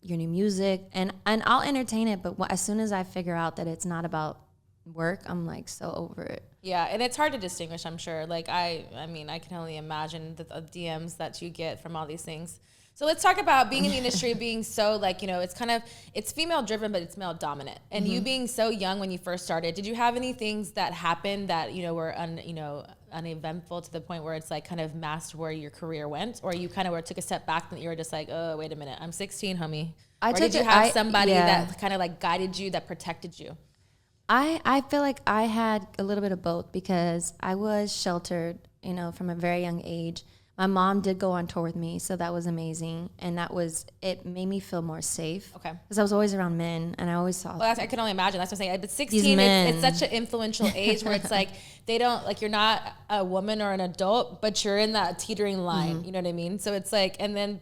new music? And I'll entertain it. But as soon as I figure out that it's not about work, I'm like so over it. Yeah, and it's hard to distinguish, I'm sure. Like, I mean, I can only imagine the DMs that you get from all these things. So let's talk about being in the industry, being so like, it's female driven, but it's male dominant. And you being so young when you first started, did you have any things that happened that, were uneventful to the point where it's like kind of masked where your career went? Or you kind of took a step back and you were just like, oh, wait a minute, I'm 16, homie. Or did you have somebody that kind of like guided you, that protected you? I feel like I had a little bit of both, because I was sheltered, from a very young age. My mom did go on tour with me, so that was amazing. And it made me feel more safe. Okay. Because I was always around men, and I always saw... Well, I can only imagine. That's what I'm saying. But 16, it's such an influential age where it's like, they don't, like, you're not a woman or an adult, but you're in that teetering line. You know what I mean? So it's like, and then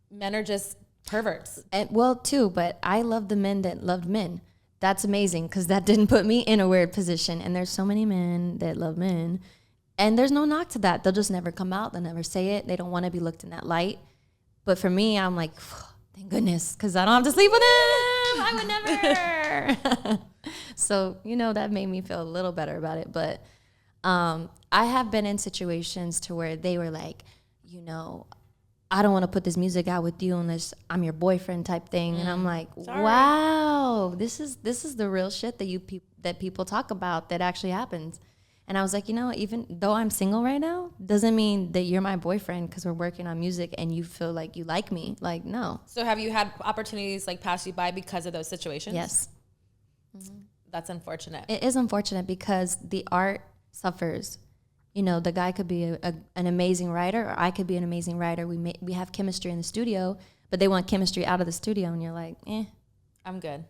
men are just perverts. But I love the men that loved men. That's amazing, because that didn't put me in a weird position. And there's so many men that love men. And there's no knock to that. They'll just never come out. They'll never say it. They don't want to be looked in that light. But for me, I'm like, thank goodness, because I don't have to sleep with him. I would never. So, that made me feel a little better about it. But I have been in situations to where they were like, I don't want to put this music out with you unless I'm your boyfriend type thing. And I'm like, wow, this is the real shit that people talk about that actually happens. And I was like, even though I'm single right now, doesn't mean that you're my boyfriend because we're working on music and you feel like you like me. Like, no. So have you had opportunities like pass you by because of those situations? Yes. That's unfortunate. It is unfortunate because the art suffers. The guy could be an amazing writer, or I could be an amazing writer. We have chemistry in the studio, but they want chemistry out of the studio, and you're like, I'm good.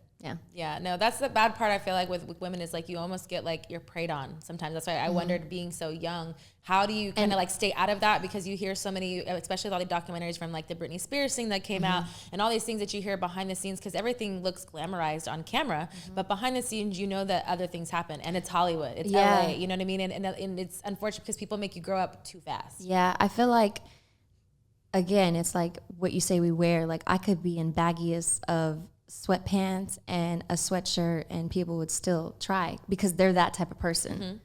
Yeah. No, that's the bad part. I feel like with women is like you almost get like you're preyed on sometimes. That's why I wondered, being so young, how do you kind of like stay out of that? Because you hear so many, especially all the documentaries from like the Britney Spears thing that came out, and all these things that you hear behind the scenes, because everything looks glamorized on camera, but behind the scenes, that other things happen, and it's Hollywood, it's LA, you know what I mean? And it's unfortunate because people make you grow up too fast. Yeah, I feel like, again, it's like what you say we wear. Like, I could be in baggiest of sweatpants and a sweatshirt and people would still try because they're that type of person.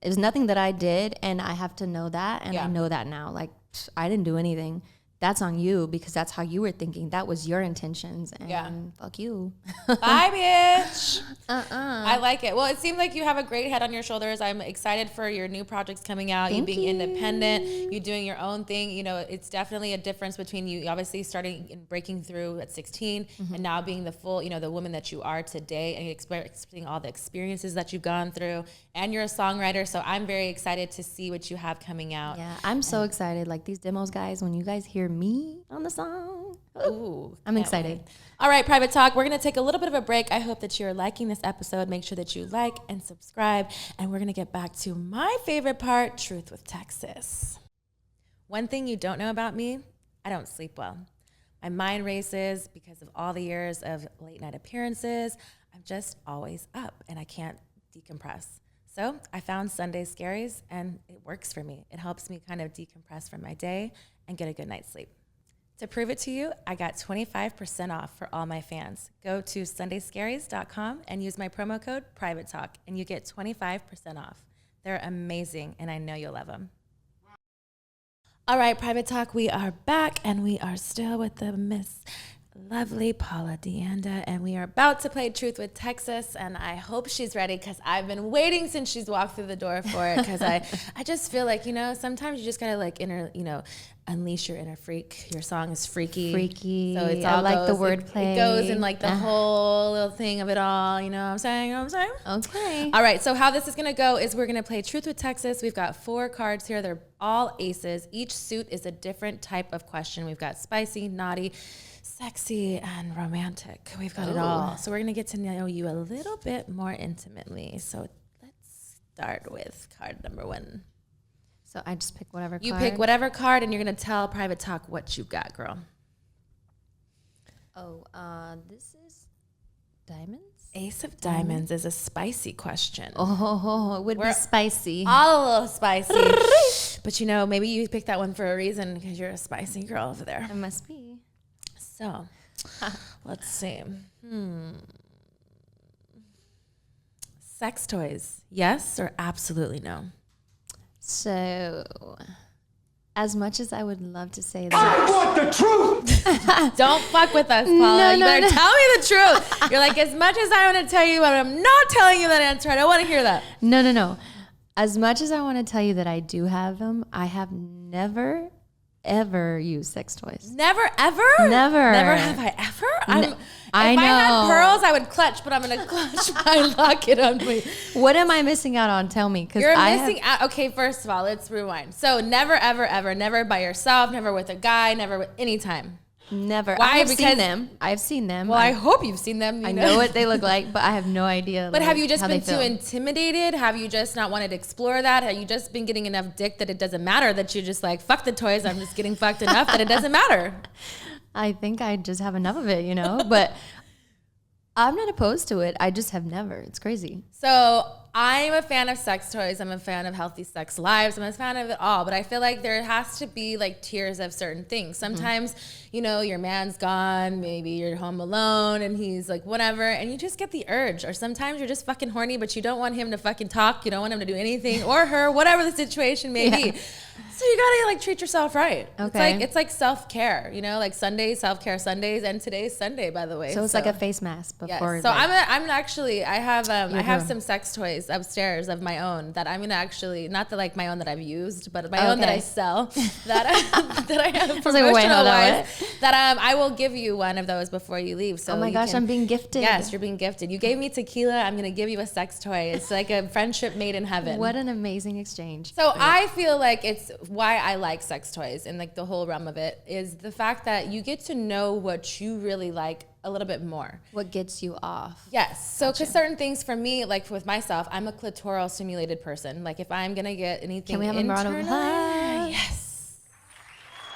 It was nothing that I did, and I have to know that, and I know that now. Like, I didn't do anything. That's on you, because that's how you were thinking. That was your intentions, and fuck you. Bye, bitch. I like it. Well, it seems like you have a great head on your shoulders. I'm excited for your new projects coming out. You being independent, you doing your own thing. It's definitely a difference between you obviously starting and breaking through at 16 and now being the full, the woman that you are today, and experiencing all the experiences that you've gone through. And you're a songwriter, so I'm very excited to see what you have coming out. Yeah, I'm so excited. Like, these demos, guys, when you guys hear me on the song, I'm excited. Wait. All right, Private Talk, we're going to take a little bit of a break. I hope that you're liking this episode. Make sure that you like and subscribe, and we're going to get back to my favorite part, Truth with Texas. One thing you don't know about me, I don't sleep well. My mind races because of all the years of late night appearances. I'm just always up, and I can't decompress. So I found Sunday Scaries, and it works for me. It helps me kind of decompress from my day and get a good night's sleep. To prove it to you, I got 25% off for all my fans. Go to sundayscaries.com and use my promo code PrivateTalk, and you get 25% off. They're amazing, and I know you'll love them. All right, Private Talk, we are back, and we are still with the Miss lovely Paula Deanda, and we are about to play Truth with Texas, and I hope she's ready because I've been waiting since she's walked through the door for it, because I just feel like, sometimes you just gotta like unleash your inner freak. Your song is freaky. So it's all I like the wordplay. It goes in like the whole little thing of it all, you know what I'm saying? Okay. All right, so how this is gonna go is we're gonna play Truth with Texas. We've got 4 cards here. They're all aces. Each suit is a different type of question. We've got spicy, naughty, sexy, and romantic. We've got it all. So we're going to get to know you a little bit more intimately. So let's start with card number 1. So I just pick whatever card? You pick whatever card, and you're going to tell Private Talk what you got, girl. Oh, this is diamonds? Ace of Diamonds is a spicy question. Oh, it would be spicy. All a little spicy. But you know, maybe you picked that one for a reason because you're a spicy girl over there. It must be. So, let's see. Sex toys, yes or absolutely no? So, as much as I would love to say that. I want the truth! Don't fuck with us, Paula. You better tell me the truth. You're like, as much as I want to tell you, but I'm not telling you that answer. I don't want to hear that. No. As much as I want to tell you that I do have them, I have never, ever used sex toys. Never, ever? Never. Never have I ever? If I know. I had pearls, I would clutch, but I'm going to clutch my locket on me. What am I missing out on? Tell me. You're missing out. Okay, first of all, let's rewind. So never, ever, ever, never by yourself, never with a guy, never with any time. Never. Why? I've seen them. I've seen them. Well, I hope you've seen them. I know what they look like, but I have no idea. But have you just been too intimidated? Have you just not wanted to explore that? Have you just been getting enough dick that it doesn't matter, that you're just like, fuck the toys, I'm just getting fucked enough that it doesn't matter? I think I just have enough of it, you know? But I'm not opposed to it. I just have never. It's crazy. So I'm a fan of sex toys. I'm a fan of healthy sex lives. I'm a fan of it all. But I feel like there has to be like tiers of certain things. Sometimes, you know, your man's gone. Maybe you're home alone and he's like, whatever. And you just get the urge. Or sometimes you're just fucking horny, but you don't want him to fucking talk. You don't want him to do anything or her, whatever the situation may be. So you gotta like treat yourself right. Okay. It's like self-care, you know, like Sundays, self-care Sundays, and today's Sunday, by the way. So it's like a face mask before. Yes. So I have some sex toys upstairs of my own that I'm gonna actually, not the like my own that I've used, but my own that I sell that I have promotional wise. That I will give you one of those before you leave. So oh my gosh, I'm being gifted. Yes, you're being gifted. You gave me tequila. I'm gonna give you a sex toy. It's like a friendship made in heaven. What an amazing exchange. So I feel like it's why I like sex toys and like the whole realm of it is the fact that you get to know what you really like a little bit more. What gets you off. Yes. So because certain things for me, like with myself, I'm a clitoral stimulated person. Like if I'm going to get anything Can we have a round of applause? Yes.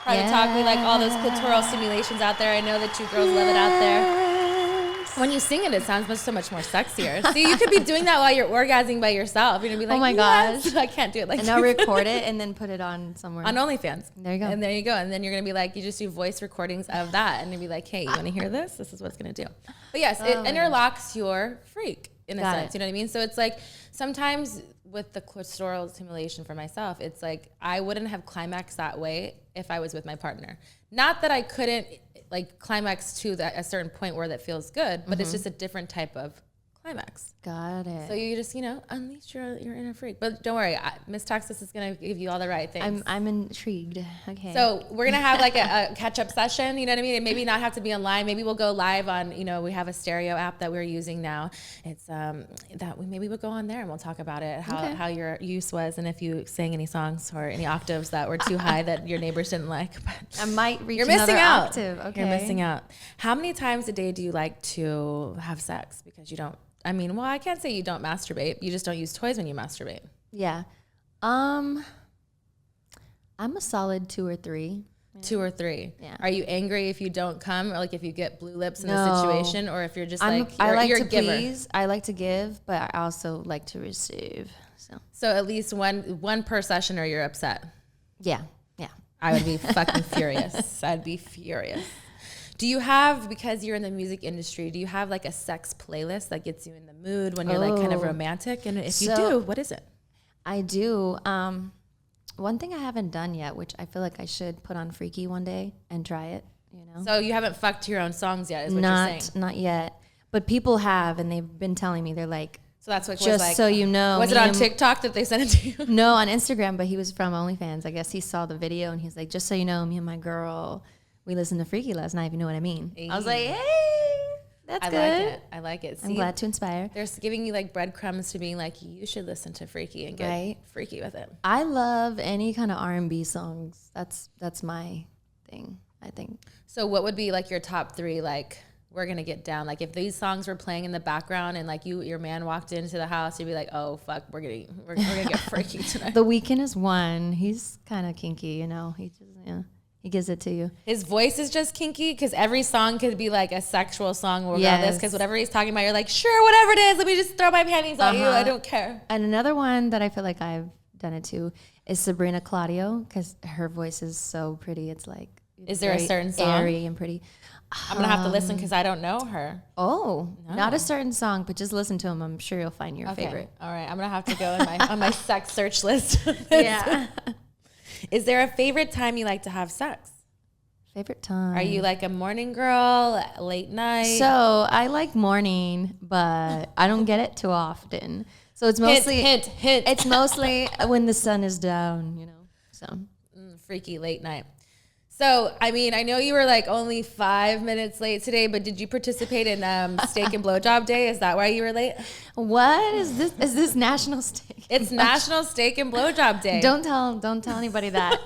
Private Talk, we like all those clitoral stimulations out there. I know that you girls love it out there. When you sing it, it sounds so much more sexier. See, you could be doing that while you're orgasming by yourself. You're going to be like, oh my gosh. I can't do it like and I'll record it and then put it on somewhere. On OnlyFans. There you go. And there you go. And then you're going to be like, you just do voice recordings of that. And you'll be like, hey, you want to hear this? This is what it's going to do. But yes, it interlocks your freak in a sense. You know what I mean? So it's like sometimes with the clitoral stimulation for myself, it's like I wouldn't have climaxed that way if I was with my partner. Not that I couldn't like climax to a certain point where that feels good, but it's just a different type of climax. Got it. So you just, you know, unleash your inner freak. But don't worry, Miss Toxis is going to give you all the right things. I'm intrigued. Okay. So we're going to have like a catch-up session, you know what I mean? And maybe not have to be online. Maybe we'll go live on, you know, we have a stereo app that we're using now. It's maybe we'll go on there and we'll talk about it, how your use was, and if you sang any songs or any octaves that were too high that your neighbors didn't like. But I might reach you're another missing out. octave. Okay. You're missing out. How many times a day do you like to have sex? Because you don't. I mean, well, I can't say you don't masturbate. You just don't use toys when you masturbate. Yeah. I'm a solid 2 or 3. 2 or 3. Yeah. Are you angry if you don't come, or like if you get blue lips in the situation, or if you're just I like you're to a giver? please. I like to give, but I also like to receive. So at least one per session, or you're upset. Yeah. I would be fucking furious. I'd be furious. Do you have, because you're in the music industry, do you have like a sex playlist that gets you in the mood when you're like kind of romantic? And if you do, what is it? I do. One thing I haven't done yet, which I feel like I should put on Freaky one day and try it, you know? So you haven't fucked your own songs yet, is what you're saying? Not yet. But people have, and they've been telling me, they're like, so that's what just was like. So you know. Was it on TikTok that they sent it to you? No, on Instagram, but he was from OnlyFans. I guess he saw the video and he's like, just so you know, me and my girl, we listened to Freaky last night, if you know what I mean. Hey. I was like, hey, that's good. I like it. See, I'm glad to inspire. They're giving you like breadcrumbs to being like, you should listen to Freaky and get freaky with it. I love any kind of R&B songs. That's my thing, I think. So what would be like your top 3 like we're gonna get down. Like if these songs were playing in the background and like your man walked into the house, you'd be like, oh fuck, we're gonna get freaky tonight. The Weeknd is one. He's kind of kinky, you know. He just he gives it to you. His voice is just kinky because every song could be like a sexual song regardless. Because whatever he's talking about, you're like, sure, whatever it is, let me just throw my panties at you. I don't care. And another one that I feel like I've done it to is Sabrina Claudio, because her voice is so pretty. It's like, is there a certain song? Airy and pretty. I'm gonna have to listen because I don't know her. Oh, no. Not a certain song, but just listen to them. I'm sure you'll find your favorite. All right, I'm gonna have to go in on my sex search list. Yeah. Is there a favorite time you like to have sex? Favorite time? Are you like a morning girl, late night? So I like morning, but I don't get it too often. So it's mostly hint. It's mostly when the sun is down, you know. So freaky late night. So, I mean, I know you were like only 5 minutes late today, but did you participate in Steak and Blowjob Day? Is that why you were late? What is this? Is this National Steak? It's National Steak and Blowjob Day. Don't tell anybody that,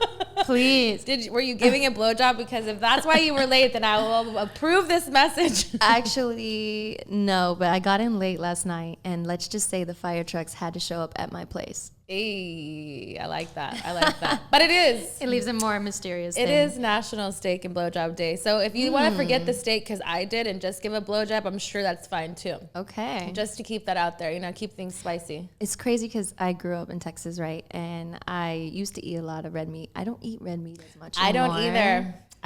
please. Were you giving a blowjob? Because if that's why you were late, then I will approve this message. Actually, no, but I got in late last night, and let's just say the fire trucks had to show up at my place. Hey, I like that. But it is. It leaves it more mysterious. It is National Steak and Blowjob Day. So if you want to forget the steak, because I did, and just give a blowjob, I'm sure that's fine too. Okay. Just to keep that out there, you know, keep things spicy. It's crazy because I grew up in Texas, right? And I used to eat a lot of red meat. I don't eat red meat as much anymore. I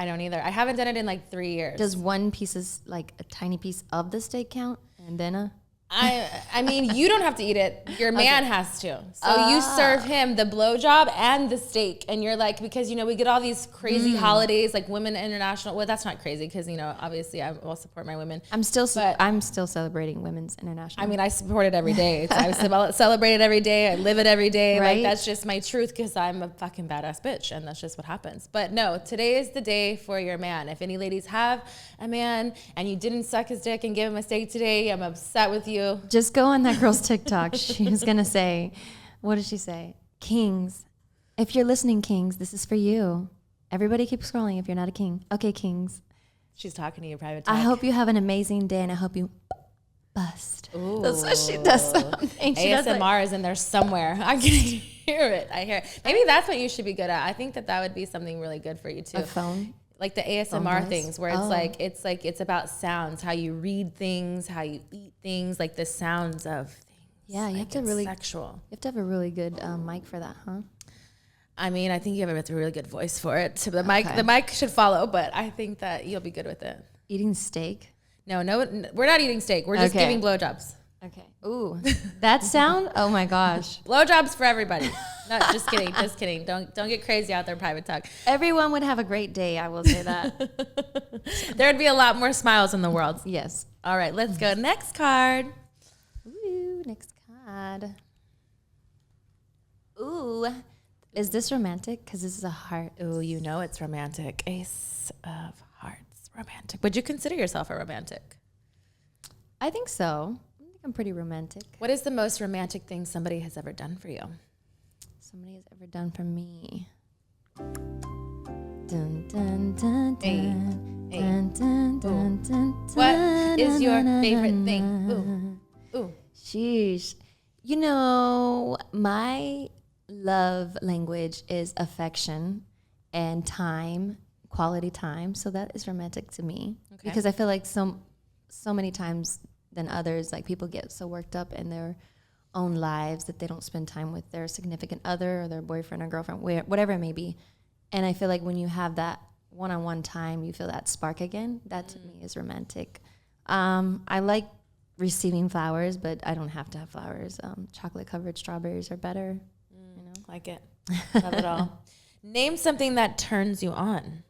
don't either. I haven't done it in like 3 years. Does one piece, is like a tiny piece of the steak count? And then I mean, you don't have to eat it. Your man has to. So you serve him the blowjob and the steak. And you're like, because, you know, we get all these crazy holidays, like Women International. Well, that's not crazy because, you know, obviously I will support my women. I'm still celebrating Women's International. I mean, I support it every day. I celebrate it every day. I live it every day. Right? Like, that's just my truth because I'm a fucking badass bitch. And that's just what happens. But no, today is the day for your man. If any ladies have a man and you didn't suck his dick and give him a steak today, I'm upset with you. Just go on that girl's TikTok. She was going to say, what did she say? Kings. If you're listening, Kings, this is for you. Everybody keep scrolling if you're not a king. Okay, Kings. She's talking to you private talk. I hope you have an amazing day and I hope you bust. Ooh. That's what she does. ASMR is in there somewhere. I can hear it. I hear it. Maybe that's what you should be good at. I think that would be something really good for you too. A phone? Like the ASMR things where it's about sounds, how you read things, how you eat things, like the sounds of things. Yeah, you like have to really sexual. You have to have a really good mic for that, huh? I mean, I think you have a really good voice for it. So the mic should follow, but I think that you'll be good with it. Eating steak? No, we're not eating steak. We're just giving blowjobs. Okay. Ooh, that sound? Oh my gosh. Blowjobs for everybody. No, just kidding. Don't get crazy out there, private talk. Everyone would have a great day, I will say that. There'd be a lot more smiles in the world. Yes. All right, let's go. Next card. Ooh, next card. Ooh. Is this romantic? Because this is a heart. Ooh, you know it's romantic. Ace of Hearts. Romantic. Would you consider yourself a romantic? I think so. I think I'm pretty romantic. What is the most romantic thing somebody has ever done for you? Somebody has ever done for me. Dun, dun, dun, dun, Hey. dun, dun, dun, dun, What is your dun, favorite dun, thing? dun. Ooh. Sheesh. You know, my love language is affection and time, quality time. So that is romantic to me. Okay. Because I feel like so many times than others, like people get so worked up in their own lives that they don't spend time with their significant other or their boyfriend or girlfriend, whatever it may be. And I feel like when you have that one-on-one time, you feel that spark again. That to me is romantic. I like receiving flowers, but I don't have to have flowers. Chocolate-covered strawberries are better. You know, like it. Love it all. Name something that turns you on.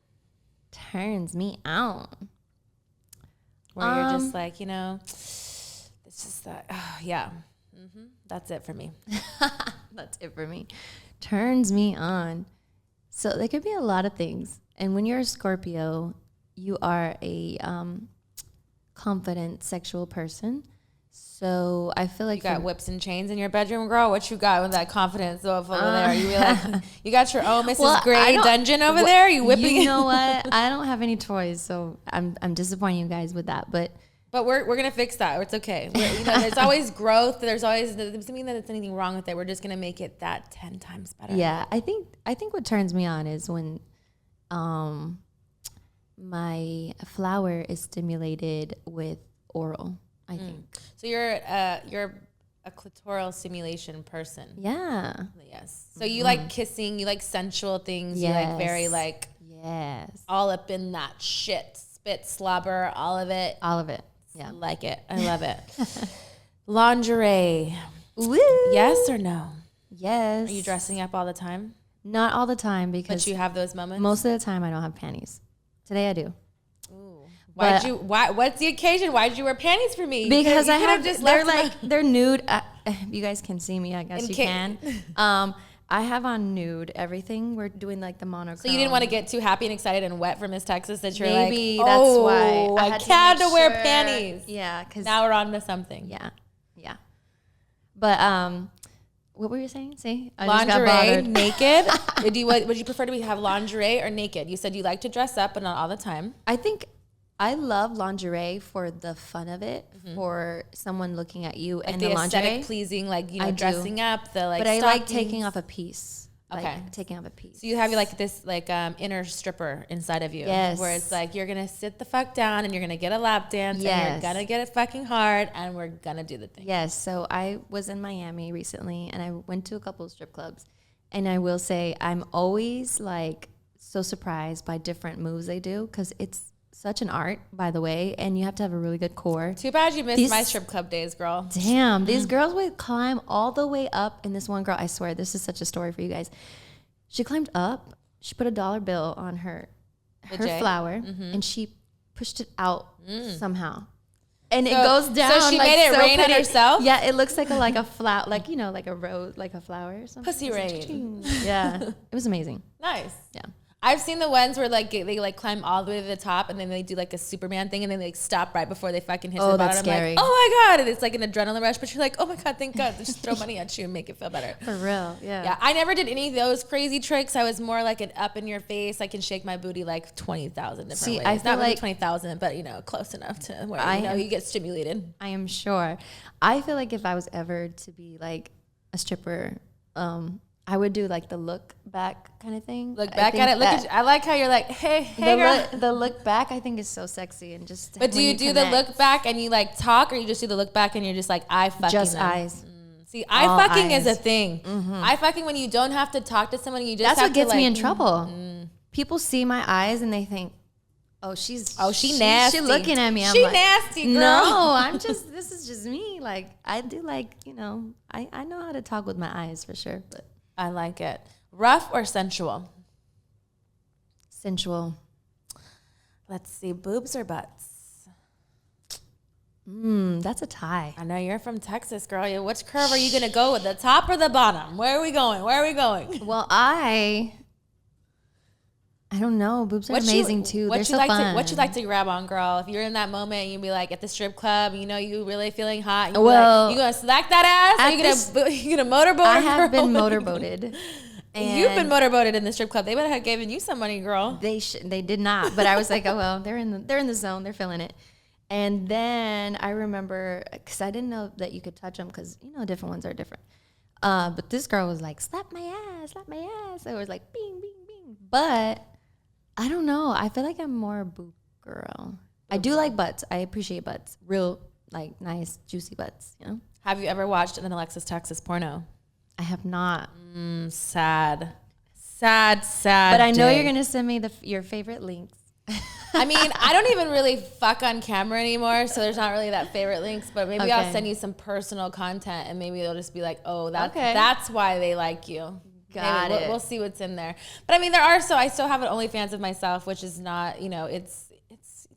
Turns me on. Where you're just like, you know, it's just that. Oh, yeah. Mm-hmm. That's it for me. That's it for me. Turns me on. So there could be a lot of things. And when you're a Scorpio, you are a confident sexual person. So I feel like you got whips and chains in your bedroom, girl. What you got with that confidence over there? You like you got your own Mrs. Grey dungeon over there? You whipping? You know what? I don't have any toys, so I'm disappointing you guys with that. But we're gonna fix that. It's okay. There's always growth. There's always doesn't mean that there's anything wrong with it. We're just gonna make it that 10 times better. Yeah, I think what turns me on is when my flower is stimulated with oral. I think. So you're a clitoral stimulation person. Yeah. Yes. So you like kissing, you like sensual things, you like very like all up in that shit. Spit, slobber, all of it. All of it. Yeah. Like it. I love it. Lingerie. Woo. Yes or no? Yes. Are you dressing up all the time? Not all the time because but you have those moments? Most of the time I don't have panties. Today I do. What's the occasion? Why'd you wear panties for me? Because I have just they're nude. You guys can see me, I guess you can. I have on nude everything. We're doing like the monochrome. So you didn't want to get too happy and excited and wet for Miss Texas that you're maybe like, that's why I had to wear panties. Yeah, because now we're on to something. Yeah. But what were you saying? See, I lingerie, naked. Would you prefer to have lingerie or naked? You said you like to dress up, but not all the time. I think I love lingerie for the fun of it, for someone looking at you, like and the lingerie aesthetic pleasing, like dressing up. The like, but I like taking off a piece. Okay, taking off a piece. So you have like this like inner stripper inside of you, yes, where it's like you're gonna sit the fuck down and you're gonna get a lap dance, and you're gonna get it fucking hard, and we're gonna do the thing. Yes. So I was in Miami recently, and I went to a couple of strip clubs, and I will say I'm always like so surprised by different moves they do because it's such an art, by the way, and you have to have a really good core. Too bad you missed my strip club days, girl. Damn, these girls would climb all the way up. And this one girl, I swear, this is such a story for you guys. She climbed up. She put a dollar bill on her flower, and she pushed it out somehow. And it goes down. So she made it rain on herself? Yeah, it looks like a flower, like, like a rose, like a flower or something. Pussy rain. Yeah, it was amazing. Nice. Yeah. I've seen the ones where like they like climb all the way to the top and then they do like a Superman thing and then they like stop right before they fucking hit the bottom. That's scary. I'm like, oh my God. And it's like an adrenaline rush, but you're like, oh my God, thank God. They just throw money at you and make it feel better. For real. Yeah. Yeah. I never did any of those crazy tricks. I was more like an up in your face. I can shake my booty like 20,000 different ways. I feel not really like 20,000, but close enough to where you get stimulated. I am sure. I feel like if I was ever to be like a stripper, I would do like the look back kind of thing. Look back at it. Look at you. I like how you're like, hey, girl. The look back I think is so sexy and just. But do you do the look back and you like talk, or you just do the look back and you're just like eye fucking? Just them? eyes. See, eye fucking is a thing. Eye fucking when you don't have to talk to someone, you just. That's have what gets to, me in trouble. People see my eyes and they think, oh, she nasty. She's looking at me. I'm she like, nasty, girl. No, this is just me. Like I do, like I know how to talk with my eyes for sure. But I like it. Rough or sensual? Sensual. Let's see, boobs or butts? That's a tie. I know you're from Texas, girl. Which curve are you gonna go with, the top or the bottom? Where are we going? Well, I don't know. Boobs are amazing too. They're so fun. What you like to grab on, girl? If you're in that moment, you'd be like at the strip club, you really feeling hot. You gonna slack that ass? Or you gonna motorboat? I have been motorboated. And you've been motorboated in the strip club. They better have given you some money, girl. They did not. But I was like, oh well, they're in the zone. They're feeling it. And then I remember, because I didn't know that you could touch them, because different ones are different. But this girl was like, slap my ass. It was like, bing, bing, bing. But I don't know. I feel like I'm more a boob girl. I do like butts. I appreciate butts. Real, like, nice, juicy butts, Have you ever watched an Alexis Texas porno? I have not. Sad. But I know you're going to send me your favorite links. I mean, I don't even really fuck on camera anymore, so there's not really that favorite links, but maybe I'll send you some personal content, and maybe it'll just be like, oh, that's why they like you. Got it. We'll see what's in there. But I mean, I still have an OnlyFans of myself, which is not, it's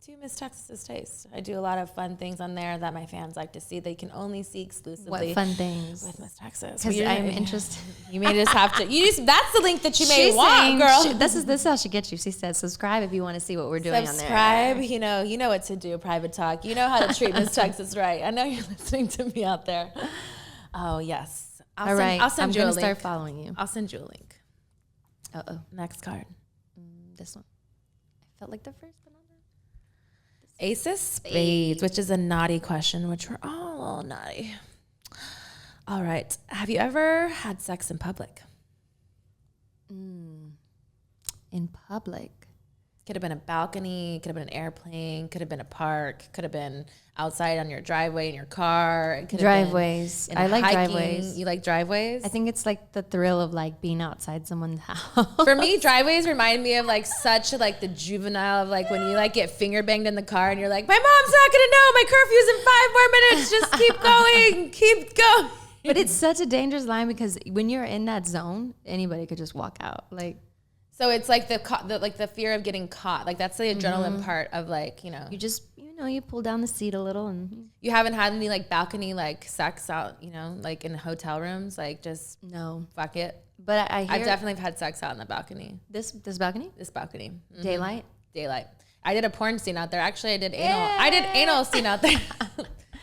to Miss Texas's taste. I do a lot of fun things on there that my fans like to see. They can only see exclusively. What fun things? With Miss Texas. Because I'm interested. You may just have to. That's the link that you may want, girl. This is how she gets you. She said, subscribe if you want to see what we're doing on there. Subscribe. You know what to do. Private talk. You know how to treat Miss Texas right. I know you're listening to me out there. Oh yes. All right. I'll send you a link. I'm gonna start following you. I'll send you a link. Next card. This one. I felt like the first one. Ace of Spades, which is a naughty question, which we're all a little naughty. All right. Have you ever had sex in public? In public? Could have been a balcony, could have been an airplane, could have been a park, could have been outside on your driveway in your car. Driveways. I like driveways. You like driveways? I think it's like the thrill of like being outside someone's house. For me, driveways remind me of like such like the juvenile of like when you like get finger banged in the car and you're like, my mom's not gonna know, my curfew's in 5 more minutes, just keep going, keep going. But it's such a dangerous line because when you're in that zone, anybody could just walk out. Like, so it's like the fear of getting caught. Like that's the adrenaline part of like, you just, you pull down the seat a little and. You haven't had any like balcony like sex out, like in hotel rooms, like just no, fuck it. But I've definitely had sex out in the balcony. This balcony? This balcony. Mm-hmm. Daylight. I did a porn scene out there. Actually, I did anal. I did anal scene out there.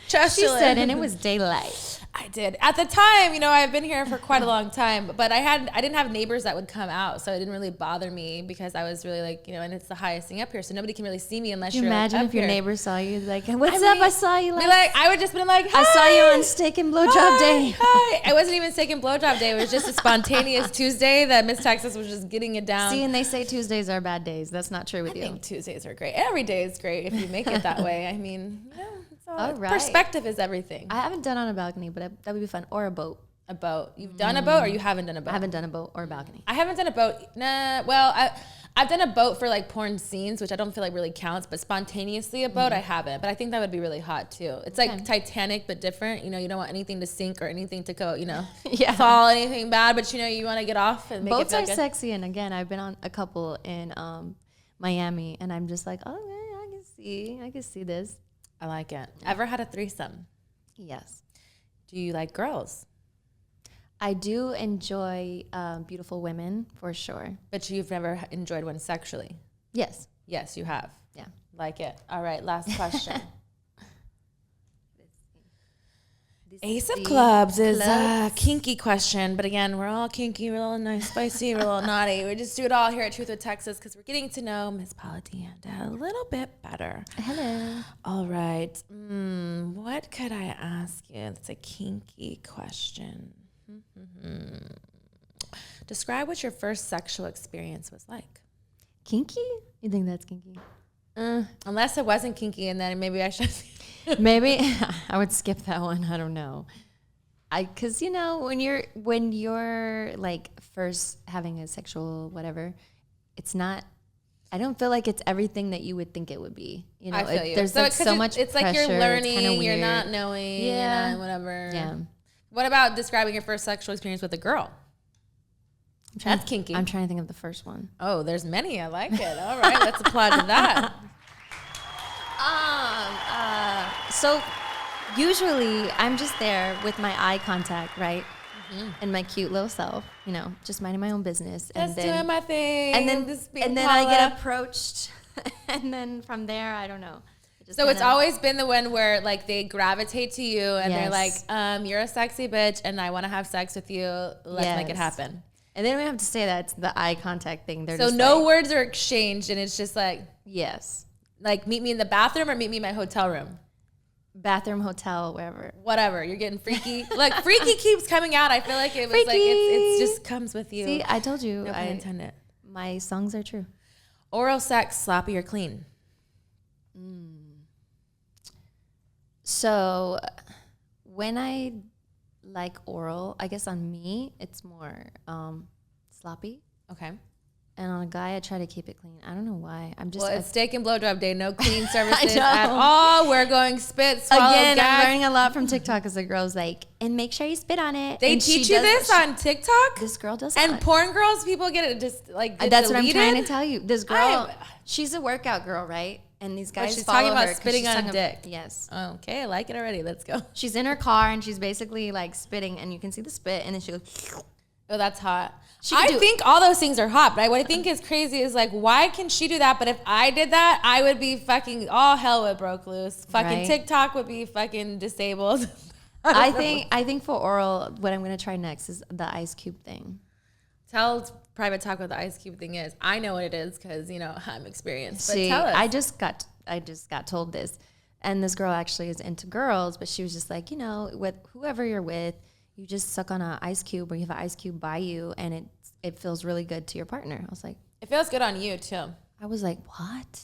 She said, and it was daylight. I did. At the time, I've been here for quite a long time, but I didn't have neighbors that would come out, so it didn't really bother me because I was really like, and it's the highest thing up here, so nobody can really see me unless you're imagine like, if your neighbor saw you, like, what's up? I saw you I would just be like, hi, I saw you on steak and blowjob day. Hi. It wasn't even steak and blowjob day. It was just a spontaneous Tuesday that Miss Texas was just getting it down. See, and they say Tuesdays are bad days. That's not true with you. I think Tuesdays are great. Every day is great if you make it that way. I mean, all right. Perspective is everything. I haven't done on a balcony, but that would be fun. Or a boat. A boat. You've done a boat or you haven't done a boat? I haven't done a boat or a balcony. I haven't done a boat. Nah, well, I've done a boat for like porn scenes, which I don't feel like really counts, but spontaneously a boat, I haven't. But I think that would be really hot too. It's like Titanic, but different. You don't want anything to sink or anything to go, fall, anything bad, but you want to get off and make boats it feel are good. Sexy. And again, I've been on a couple in Miami and I'm just like, oh, man, I can see this. I like it. Ever had a threesome? Yes. Do you like girls? I do enjoy beautiful women for sure. But you've never enjoyed one sexually? Yes. Yes, you have. Yeah. Like it. All right, last question. Ace of Clubs is a kinky question, but again, we're all kinky, we're all nice, spicy, we're a little naughty. We just do it all here at Truth with Texas because we're getting to know Miss Paula Deanda a little bit better. Hello. All right. What could I ask you? That's a kinky question. Describe what your first sexual experience was like. Kinky? You think that's kinky? Unless it wasn't kinky, and then maybe I should. Maybe I would skip that one. I don't know. Because when you're like first having a sexual whatever, it's not. I don't feel like it's everything that you would think it would be. I feel you. There's so much. It's pressure. like you're learning. You're not knowing. Yeah. Whatever. Yeah. What about describing your first sexual experience with a girl? That's kinky. I'm trying to think of the first one. Oh, there's many. I like it. All right, let's applaud to that. So usually I'm just there with my eye contact, right? And my cute little self, just minding my own business. Just doing my thing. And then I get approached. And then from there, I don't know. So it's always been the one where like they gravitate to you and they're like, you're a sexy bitch and I want to have sex with you. Let's make it happen. And they don't have to say that. It's the eye contact thing. They're so just no words are exchanged and it's just like, yes. Like meet me in the bathroom or meet me in my hotel room. Bathroom, hotel, wherever. Whatever. You're getting freaky. Look, freaky keeps coming out. I feel like it was freaky. Like it just comes with you. See, I told you. No pun intended. My songs are true. Oral sex, sloppy or clean? So when I like oral, I guess on me, it's more sloppy. Okay. And on a guy, I try to keep it clean. I don't know why. It's steak and blowjob day. No clean services at all. We're going spit, swallow, Again, gag. I'm learning a lot from TikTok because the girl's like, and make sure you spit on it. They teach you this on TikTok? This girl does And porn girls, people get it just like that's what I'm trying to tell you. This girl, she's a workout girl, right? And these guys she's follow talking about her spitting on dick. Yes. Oh, okay, I like it already. Let's go. She's in her car and she's basically like spitting, and you can see the spit, and then she goes. Oh, that's hot. I think all those things are hot, but what I think is crazy is like, why can she do that? But if I did that, I would be fucking, all hell would broke loose. Fucking right. TikTok would be fucking disabled. I think for oral, what I'm gonna try next is the ice cube thing. Tell private talk what the ice cube thing is. I know what it is because I'm experienced. But See, tell us. I just got told this, and this girl actually is into girls, but she was just like, with whoever you're with, you just suck on an ice cube, or you have an ice cube by you, and it feels really good to your partner. I was like, it feels good on you too. I was like, what?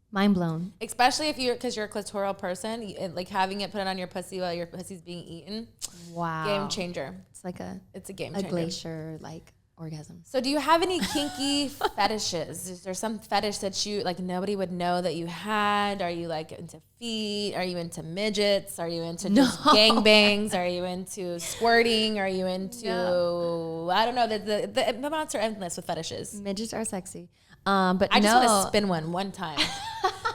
Mind blown. Especially because you're a clitoral person, like having it put on your pussy while your pussy's being eaten. Wow. Game changer. It's a game changer. A glacier orgasm. So do you have any kinky fetishes? Is there some fetish that you like nobody would know that you had? Are you like into feet? Are you into midgets? Are you into just gangbangs? Are you into squirting? Are you into I don't know, the amounts are endless with fetishes. Midgets are sexy. But I just want to spin one time.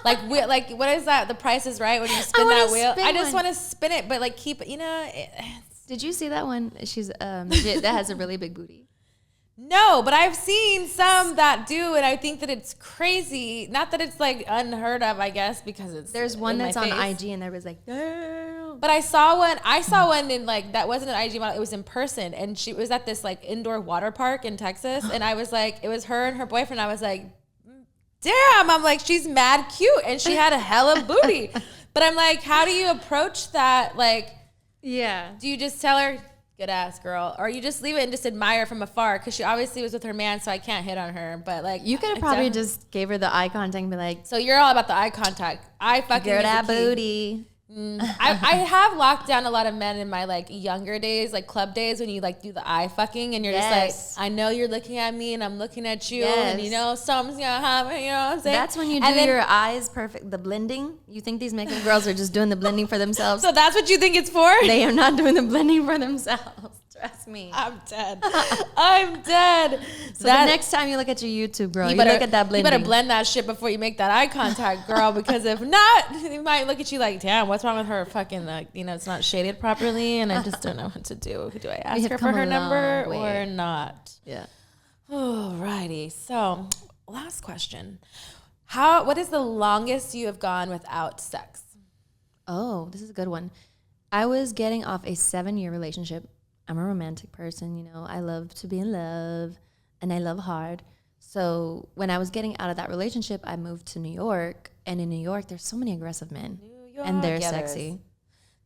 like what is that? The Price is Right when you spin that wheel. I just want to spin it, but like keep it, Did you see that one? She's midget that has a really big booty. No, but I've seen some that do, and I think that it's crazy. Not that it's like unheard of, I guess, because there's one that's on IG, and there was like, damn. But I saw one in like, that wasn't an IG model, it was in person, and she was at this like indoor water park in Texas, and I was like, it was her and her boyfriend. I was like, damn, I'm like, she's mad cute, and she had a hella booty. But I'm like, how do you approach that? Like, yeah, do you just tell her, good ass girl, or you just leave it and just admire from afar? Because she obviously was with her man, so I can't hit on her. But like, you could have probably just gave her the eye contact and be like, so you're all about the eye contact. I fucking girl that booty. I have locked down a lot of men in my like younger days, like club days, when you like do the eye fucking and you're just like, I know you're looking at me and I'm looking at you, and something's gonna happen, what I'm saying? That's when you do your eyes perfect, the blending. You think these makeup girls are just doing the blending for themselves? So that's what you think it's for? They are not doing the blending for themselves. Trust me. I'm dead. I'm dead. So the next time you look at your YouTube, girl, you look at that blending. You better blend that shit before you make that eye contact, girl, because if not, they might look at you like, damn, what's wrong with her? Fucking, like, it's not shaded properly, and I just don't know what to do. Do I ask her for her number or not? Yeah. Alrighty. So, last question. What is the longest you have gone without sex? Oh, this is a good one. I was getting off a 7-year relationship. I'm a romantic person, I love to be in love, and I love hard. So when I was getting out of that relationship, I moved to New York, and in New York, there's so many aggressive men, and they're sexy.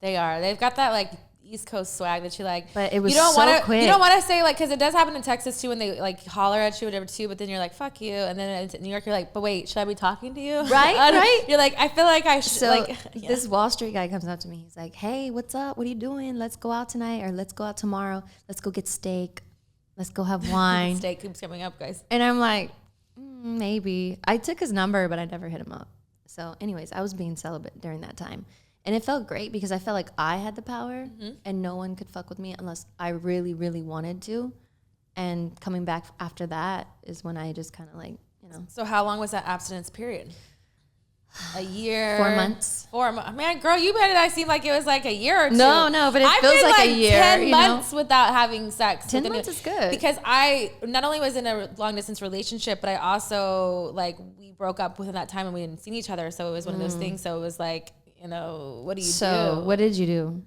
They are. They've got that like East Coast swag that you like. But it was quick. You don't want to say like, because it does happen in Texas too when they like holler at you or whatever too, but then you're like, fuck you. And then in New York, you're like, but wait, should I be talking to you? Right, right. You're like, I feel like I should. So this Wall Street guy comes up to me. He's like, hey, what's up? What are you doing? Let's go out tonight, or let's go out tomorrow. Let's go get steak. Let's go have wine. Steak keeps coming up, guys. And I'm like, maybe. I took his number, but I never hit him up. So anyways, I was being celibate during that time. And it felt great because I felt like I had the power, and no one could fuck with me unless I really, really wanted to. And coming back after that is when I just kind of like, So how long was that abstinence period? A year? 4 months. 4 months. Man, girl, you made it seem like it was like a year or two. No, but it feels like a year. 10 months without having sex. 10 months is good. Because I not only was in a long distance relationship, but I also we broke up within that time and we didn't see each other. So it was one of those things. So it was like, what do you do? So what did you do?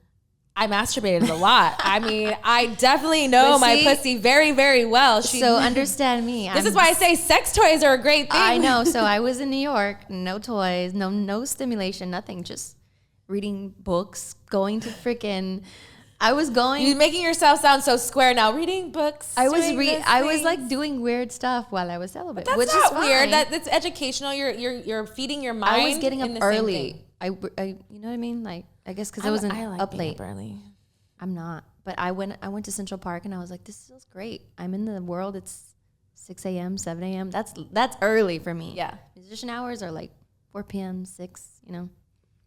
I masturbated a lot. I mean, I definitely know my pussy very, very well. So understand me. This is why I say sex toys are a great thing. I know. So I was in New York, no toys, no stimulation, nothing. Just reading books, going to freaking. You're making yourself sound so square now. Reading books. I was like doing weird stuff while I was celibate. But that's which not is weird. That's educational. You're feeding your mind. I was getting up early. I you know what I mean? Like, I guess because I wasn't up late. Early. I'm not. But I went to Central Park and I was like, this feels great. I'm in the world. It's 6 a.m., 7 a.m. That's early for me. Yeah. Musician hours are like 4 p.m., 6,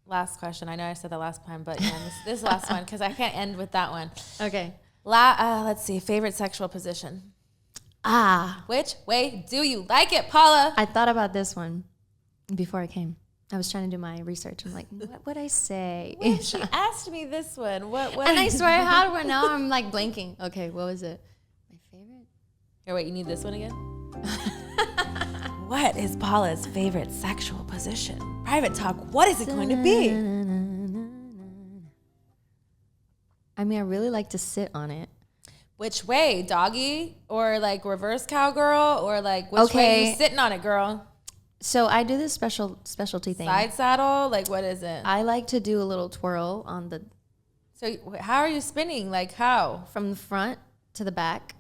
Last question. I know I said that last time, but this last one, because I can't end with that one. Okay. Let's see. Favorite sexual position? Which way do you like it, Paula? I thought about this one. Before I came. I was trying to do my research. I'm like, what would I say? Well, she asked me this one. What? And I swear I had one. Now I'm like blanking. Okay, what was it? My favorite? Here, wait, you need this one again? What is Paula's favorite sexual position? Private talk, what is it going to be? I mean, I really like to sit on it. Which way? Doggy? Or like reverse cowgirl? Or like which way are you sitting on it, girl? So I do this specialty thing. Side saddle? Like what is it? I like to do a little twirl on the... So how are you spinning? Like how? From the front to the back.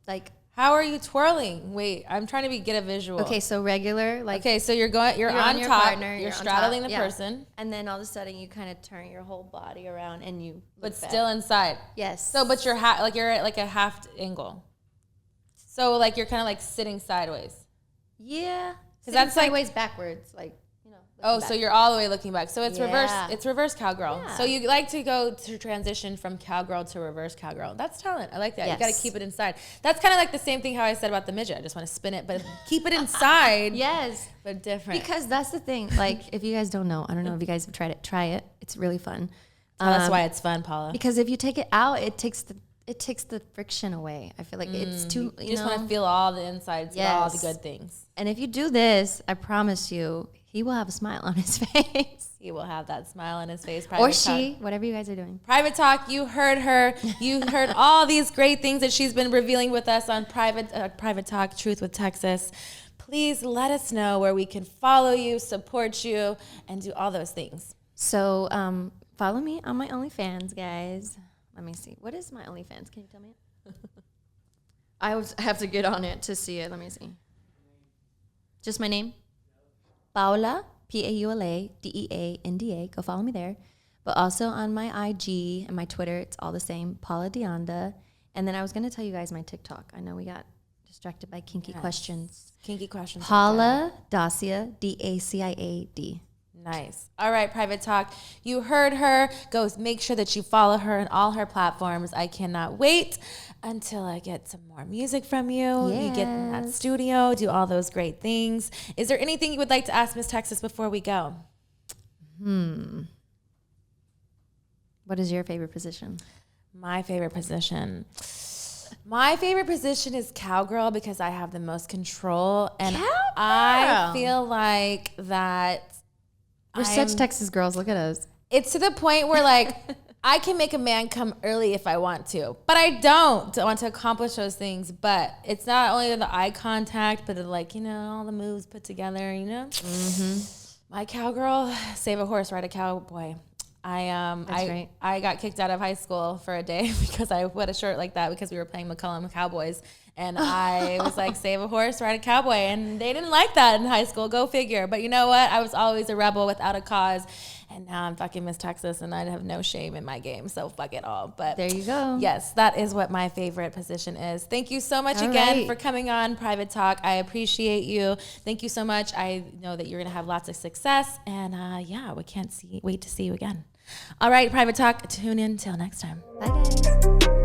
Like... How are you twirling? Wait, I'm trying to get a visual. Okay, so regular, like... Okay, so you're on your top, partner, you're straddling the person. And then all of a sudden you kind of turn your whole body around and you... But still inside. Yes. So, but you're you're at like a half angle. So like you're kind of like sitting sideways. Yeah. Because that's sideways backwards, like, you know. Oh, back. So you're all the way looking back. So it's reverse. It's reverse cowgirl. Yeah. So you like to go to transition from cowgirl to reverse cowgirl. That's talent. I like that. Yes. You got to keep it inside. That's kind of like the same thing how I said about the midget. I just want to spin it, but keep it inside. Yes, but different. Because that's the thing. Like, if you guys don't know, I don't know if you guys have tried it. Try it. It's really fun. That's why it's fun, Paula. Because if you take it out, it takes the friction away. I feel like it's too. You just want to feel all the insides, all the good things. And if you do this, I promise you, he will have a smile on his face. He will have that smile on his face. Or she, whatever you guys are doing. Private talk, you heard her. You heard all these great things that she's been revealing with us on Private Talk, Truth with Texas. Please let us know where we can follow you, support you, and do all those things. So follow me on my OnlyFans, guys. Let me see. What is my OnlyFans? Can you tell me it? I have to get on it to see it. Let me see. Just my name? Paula, Paula Deanda. Go follow me there. But also on my IG and my Twitter, it's all the same, Paula Deanda. And then I was going to tell you guys my TikTok. I know we got distracted by kinky questions. Kinky questions. Paula Dacia, Daciad. Nice. All right, Private Talk. You heard her. Go make sure that you follow her on all her platforms. I cannot wait until I get some more music from you. Yes. You get in that studio, do all those great things. Is there anything you would like to ask Miss Texas before we go? What is your favorite position? My favorite position. My favorite position is cowgirl because I have the most control. And cowgirl. I feel like that we're such Texas girls. Look at us. It's to the point where, like, I can make a man come early if I want to, but I don't want to accomplish those things. But it's not only the eye contact, but like, you know, all the moves put together, you know? Mm-hmm. My cowgirl, save a horse, ride a cowboy. I got kicked out of high school for a day because I wore a shirt like that because we were playing McCullum Cowboys. And I was like, save a horse, ride a cowboy. And they didn't like that in high school. Go figure. But you know what? I was always a rebel without a cause. And now I'm fucking Miss Texas and I have no shame in my game. So fuck it all. But there you go. Yes, that is what my favorite position is. Thank you so much again for coming on Private Talk. I appreciate you. Thank you so much. I know that you're going to have lots of success. And we can't wait to see you again. All right, Private Talk. Tune in till next time. Bye, guys.